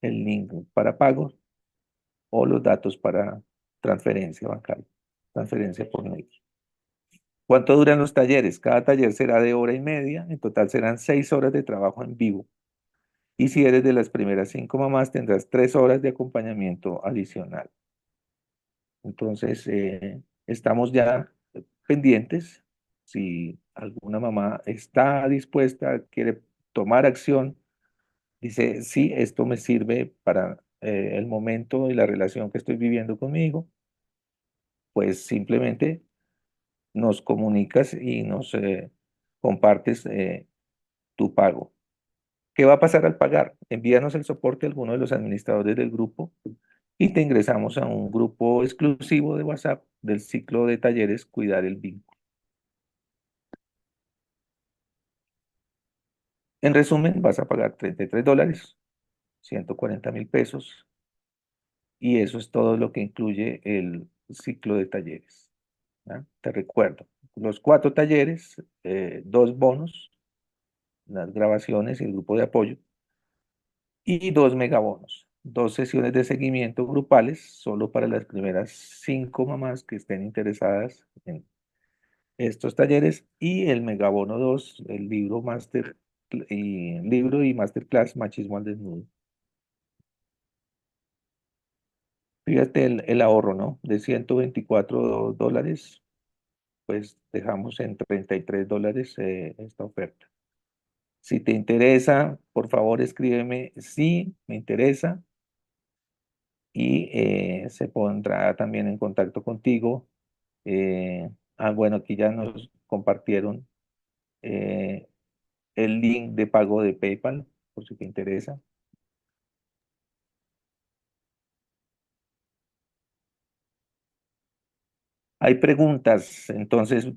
el link para pago o los datos para transferencia bancaria, transferencia por NECI. ¿Cuánto duran los talleres? Cada taller será de hora y media, en total serán 6 horas de trabajo en vivo. Y si eres de las primeras 5 mamás, tendrás 3 horas de acompañamiento adicional. Entonces, estamos ya pendientes. Si alguna mamá está dispuesta, quiere tomar acción, dice, sí, esto me sirve para el momento y la relación que estoy viviendo conmigo, pues simplemente nos comunicas y nos compartes tu pago. ¿Qué va a pasar al pagar? Envíanos el soporte a alguno de los administradores del grupo y te ingresamos a un grupo exclusivo de WhatsApp del ciclo de talleres Cuidar el Vínculo. En resumen, vas a pagar $33, 140.000 pesos, y eso es todo lo que incluye el ciclo de talleres. ¿Ya? Te recuerdo, los 4 talleres, 2 bonos las grabaciones y el grupo de apoyo, y 2 megabonos, 2 sesiones de seguimiento grupales, solo para las primeras 5 mamás que estén interesadas en estos talleres, y el megabono 2, el libro y masterclass Machismo al Desnudo. Fíjate el ahorro, ¿no? De $124, pues dejamos en $33 esta oferta. Si te interesa, por favor escríbeme sí, me interesa, y se pondrá también en contacto contigo. Bueno, aquí ya nos compartieron eh, el link de pago de PayPal, por si te interesa. Hay preguntas, entonces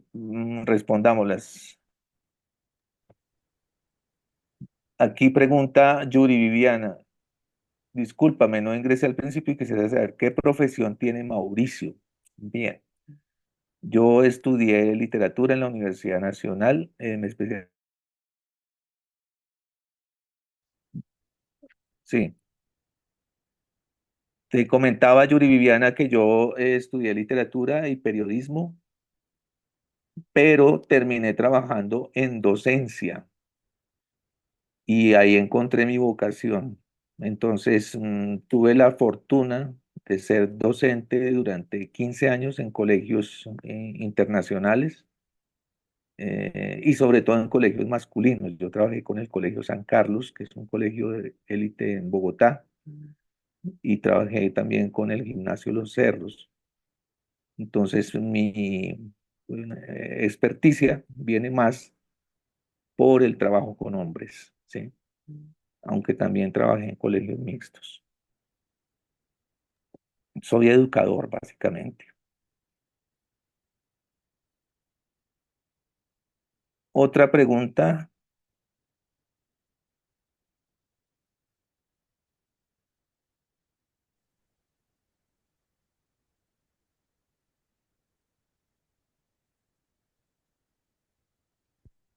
respondámoslas. Aquí pregunta Yuri Viviana. Discúlpame, no ingresé al principio y quisiera saber qué profesión tiene Mauricio. Bien, yo estudié literatura en la Universidad Nacional, en especial. Sí, te comentaba Yuri Viviana que yo estudié literatura y periodismo, pero terminé trabajando en docencia y ahí encontré mi vocación. Entonces, tuve la fortuna de ser docente durante 15 años en colegios internacionales, y sobre todo en colegios masculinos. Yo trabajé con el Colegio San Carlos, que es un colegio de élite en Bogotá, y trabajé también con el Gimnasio Los Cerros. Entonces, mi experticia viene más por el trabajo con hombres, ¿sí? Aunque también trabajé en colegios mixtos. Soy educador, básicamente. Otra pregunta,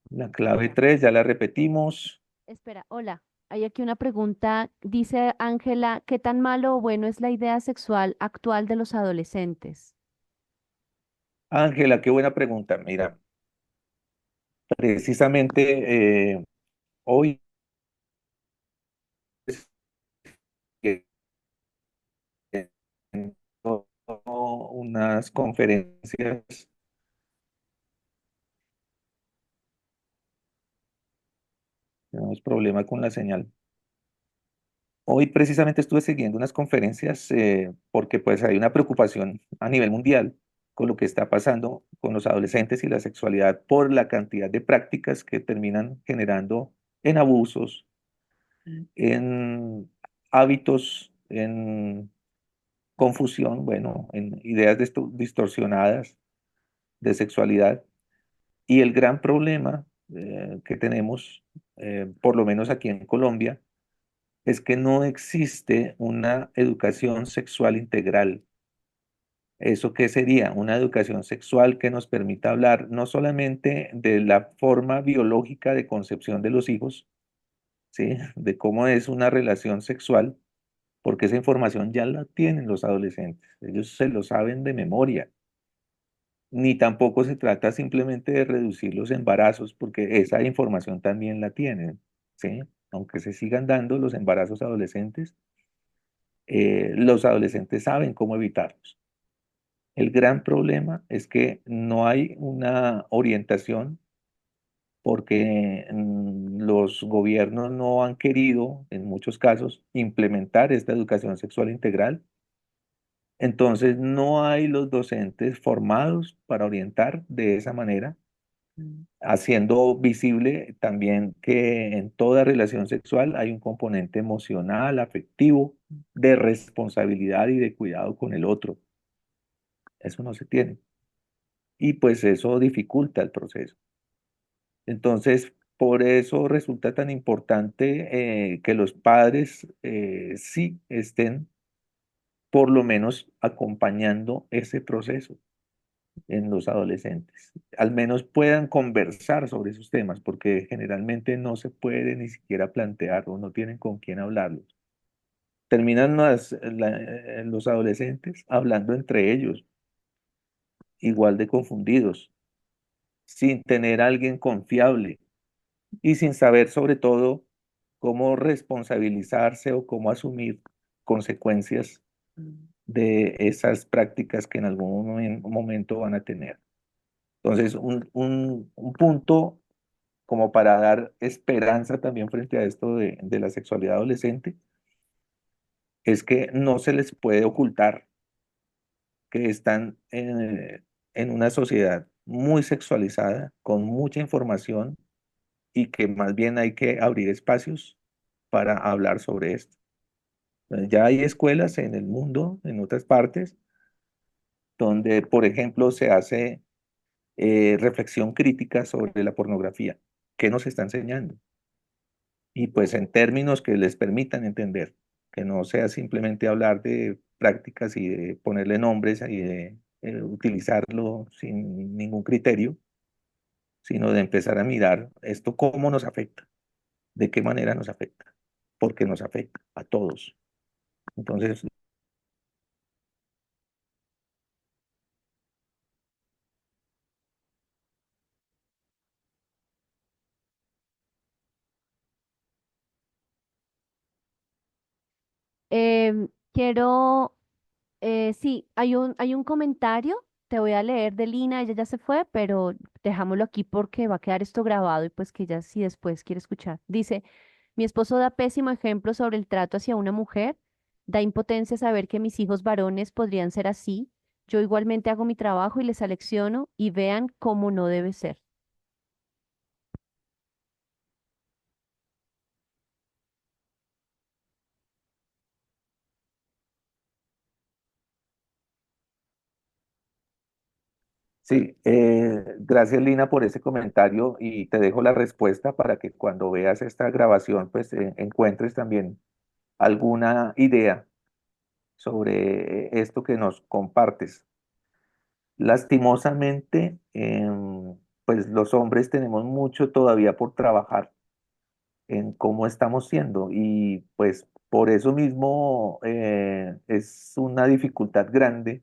la clave 3 ya la repetimos.
Espera, hola. Hay aquí una pregunta. Dice Ángela, ¿qué tan malo o bueno es la idea sexual actual de los adolescentes?
Ángela, qué buena pregunta. Mira, precisamente hoy es que tengo unas conferencias, tenemos problema con la señal. Hoy precisamente estuve siguiendo unas conferencias, porque pues hay una preocupación a nivel mundial con lo que está pasando con los adolescentes y la sexualidad por la cantidad de prácticas que terminan generando en abusos, en hábitos, en confusión, bueno, en ideas distorsionadas de sexualidad. Y el gran problema que tenemos, por lo menos aquí en Colombia, es que no existe una educación sexual integral. ¿Eso qué sería? Una educación sexual que nos permita hablar no solamente de la forma biológica de concepción de los hijos, ¿sí? De cómo es una relación sexual, porque esa información ya la tienen los adolescentes, ellos se lo saben de memoria. Ni tampoco se trata simplemente de reducir los embarazos, porque esa información también la tienen, ¿sí? Aunque se sigan dando los embarazos adolescentes, los adolescentes saben cómo evitarlos. El gran problema es que no hay una orientación porque los gobiernos no han querido, en muchos casos, implementar esta educación sexual integral. Entonces, no hay los docentes formados para orientar de esa manera, haciendo visible también que en toda relación sexual hay un componente emocional, afectivo, de responsabilidad y de cuidado con el otro. Eso no se tiene. Y pues eso dificulta el proceso. Entonces, por eso resulta tan importante que los padres sí estén por lo menos acompañando ese proceso. en los adolescentes. Al menos puedan conversar sobre esos temas, porque generalmente no se puede ni siquiera plantear o no tienen con quién hablarlos. Terminan los adolescentes hablando entre ellos, igual de confundidos, sin tener a alguien confiable y sin saber sobre todo cómo responsabilizarse o cómo asumir consecuencias de esas prácticas que en algún momento van a tener. Entonces, un punto como para dar esperanza también frente a esto de la sexualidad adolescente es que no se les puede ocultar que están en una sociedad muy sexualizada, con mucha información y que más bien hay que abrir espacios para hablar sobre esto. Ya hay escuelas en el mundo, en otras partes, donde, por ejemplo, se hace reflexión crítica sobre la pornografía. ¿Qué nos está enseñando? Y pues en términos que les permitan entender, que no sea simplemente hablar de prácticas y de ponerle nombres y de utilizarlo sin ningún criterio, sino de empezar a mirar esto cómo nos afecta, de qué manera nos afecta, porque nos afecta a todos. Entonces,
Quiero, sí, hay un comentario, te voy a leer de Lina, ella ya se fue, pero dejámoslo aquí porque va a quedar esto grabado y pues que ella si después quiere escuchar. Dice, mi esposo da pésimo ejemplo sobre el trato hacia una mujer, da impotencia saber que mis hijos varones podrían ser así. Yo igualmente hago mi trabajo y les alecciono y vean cómo no debe ser.
sí, gracias Lina por ese comentario y te dejo la respuesta para que cuando veas esta grabación pues encuentres también alguna idea sobre esto que nos compartes. Lastimosamente, pues los hombres tenemos mucho todavía por trabajar en cómo estamos siendo y pues por eso mismo es una dificultad grande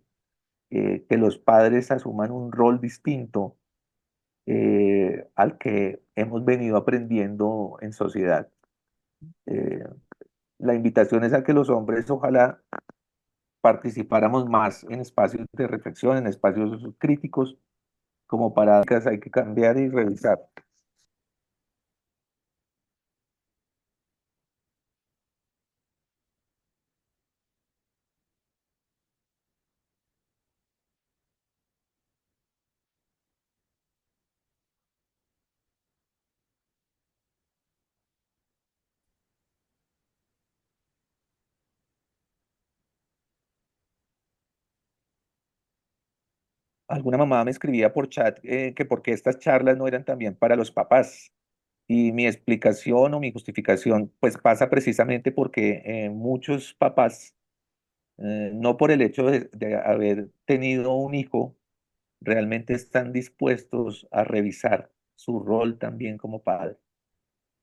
que los padres asuman un rol distinto al que hemos venido aprendiendo en sociedad. Eh, la invitación es a que los hombres ojalá participáramos más en espacios de reflexión, en espacios críticos, como para que hay que cambiar y revisar. Alguna mamá me escribía por chat que porque estas charlas no eran también para los papás. Y mi explicación o mi justificación pues pasa precisamente porque muchos papás, no por el hecho de haber tenido un hijo, realmente están dispuestos a revisar su rol también como padre.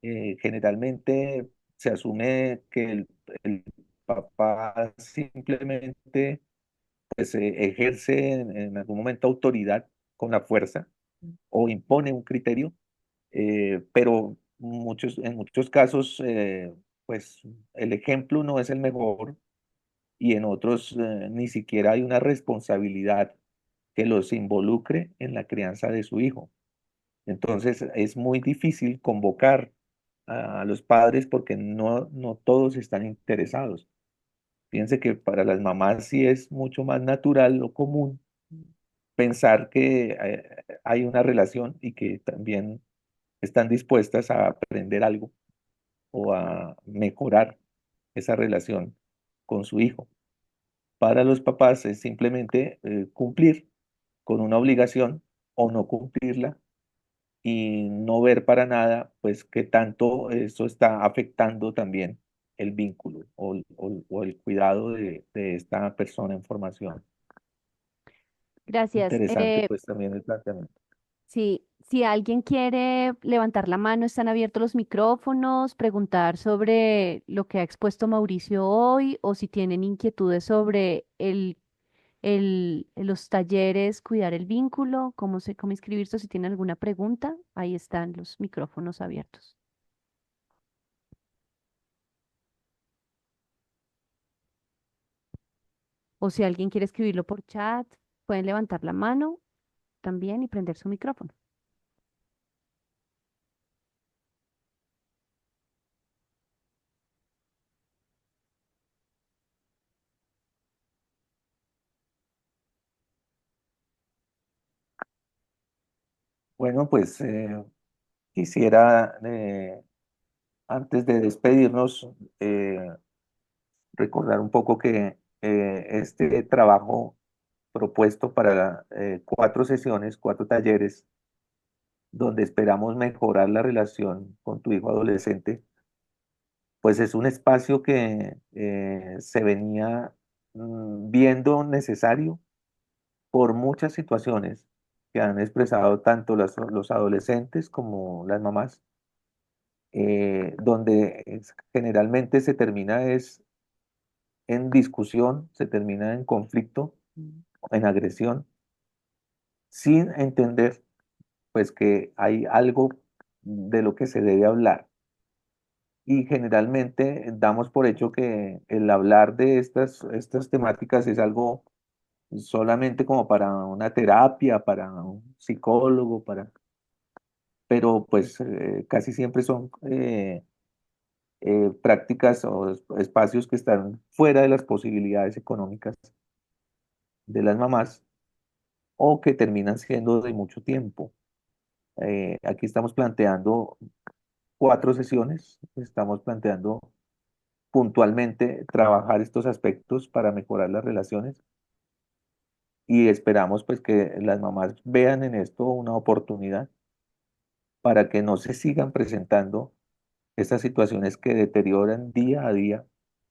Generalmente se asume que el papá simplemente pues, ejerce en algún momento autoridad con la fuerza o impone un criterio, pero en muchos casos pues el ejemplo no es el mejor y en otros ni siquiera hay una responsabilidad que los involucre en la crianza de su hijo. Entonces es muy difícil convocar a los padres porque no todos están interesados. Fíjense que para las mamás sí es mucho más natural o común pensar que hay una relación y que también están dispuestas a aprender algo o a mejorar esa relación con su hijo. Para los papás es simplemente cumplir con una obligación o no cumplirla y no ver para nada, pues, qué tanto eso está afectando también el vínculo o el cuidado de esta persona en formación.
Gracias.
Interesante pues también el planteamiento.
Sí, si alguien quiere levantar la mano, están abiertos los micrófonos, preguntar sobre lo que ha expuesto Mauricio hoy o si tienen inquietudes sobre los talleres, cuidar el vínculo, cómo inscribirse, o si tienen alguna pregunta, ahí están los micrófonos abiertos. O si alguien quiere escribirlo por chat, pueden levantar la mano también y prender su micrófono.
Bueno, pues quisiera, antes de despedirnos, recordar un poco que este trabajo propuesto para 4 sesiones, 4 talleres, donde esperamos mejorar la relación con tu hijo adolescente, pues es un espacio que se venía viendo necesario por muchas situaciones que han expresado tanto los adolescentes como las mamás, donde generalmente se termina es en discusión, se termina en conflicto, en agresión, sin entender pues que hay algo de lo que se debe hablar. Y generalmente damos por hecho que el hablar de estas temáticas es algo solamente como para una terapia, para un psicólogo, pero pues casi siempre son prácticas o espacios que están fuera de las posibilidades económicas de las mamás o que terminan siendo de mucho tiempo. Aquí estamos planteando 4 sesiones, estamos planteando puntualmente trabajar estos aspectos para mejorar las relaciones y esperamos pues que las mamás vean en esto una oportunidad para que no se sigan presentando estas situaciones que deterioran día a día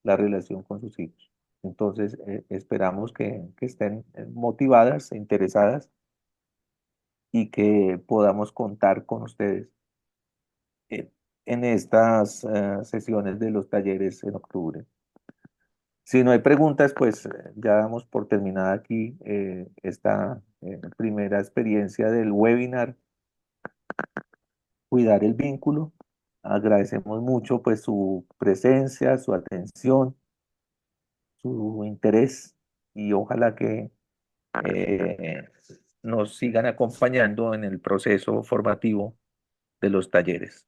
la relación con sus hijos. Entonces, esperamos que estén motivadas e interesadas y que podamos contar con ustedes eh, en estas sesiones de los talleres en octubre. Si no hay preguntas, pues ya damos por terminada aquí esta primera experiencia del webinar Cuidar el vínculo. Agradecemos mucho pues su presencia, su atención, su interés y ojalá que eh, nos sigan acompañando en el proceso formativo de los talleres.